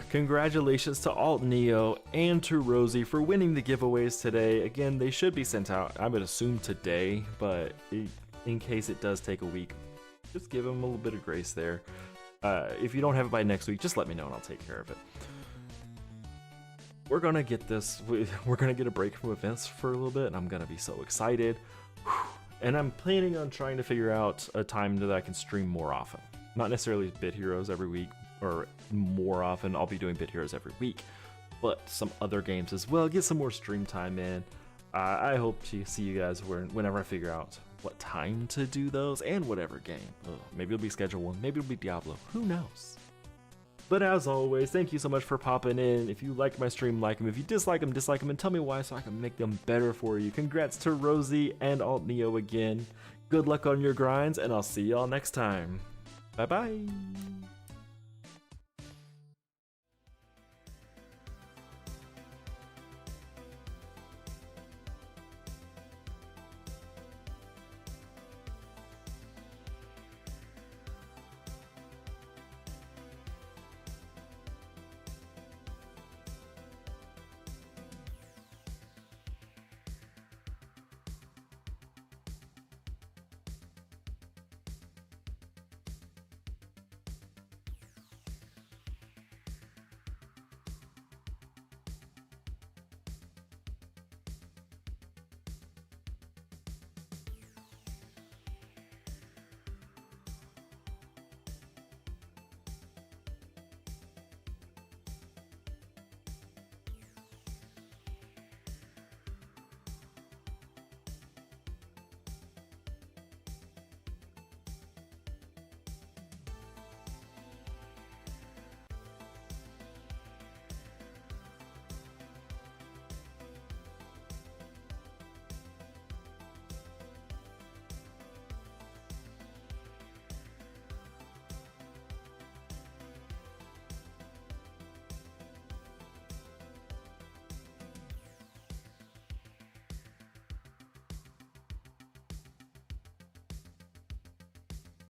Congratulations to Alt Neo and to Rosie for winning the giveaways today. Again, they should be sent out, I would assume today, but in case it does take a week, just give them a little bit of grace there. If you don't have it by next week, just let me know and I'll take care of it. We're gonna get this. We're gonna get a break from events for a little bit, and I'm gonna be so excited. And I'm planning on trying to figure out a time that I can stream more often. Not necessarily Bit Heroes every week, or more often. I'll be doing Bit Heroes every week, but some other games as well. Get some more stream time in. I hope to see you guys whenever I figure out what time to do those and whatever game. Maybe it'll be Schedule 1, maybe it'll be Diablo. Who knows? But as always, thank you so much for popping in. If you like my stream, like them. If you dislike them, and tell me why so I can make them better for you. Congrats to Rosie and Alt Neo again. Good luck on your grinds, and I'll see y'all next time. Bye-bye.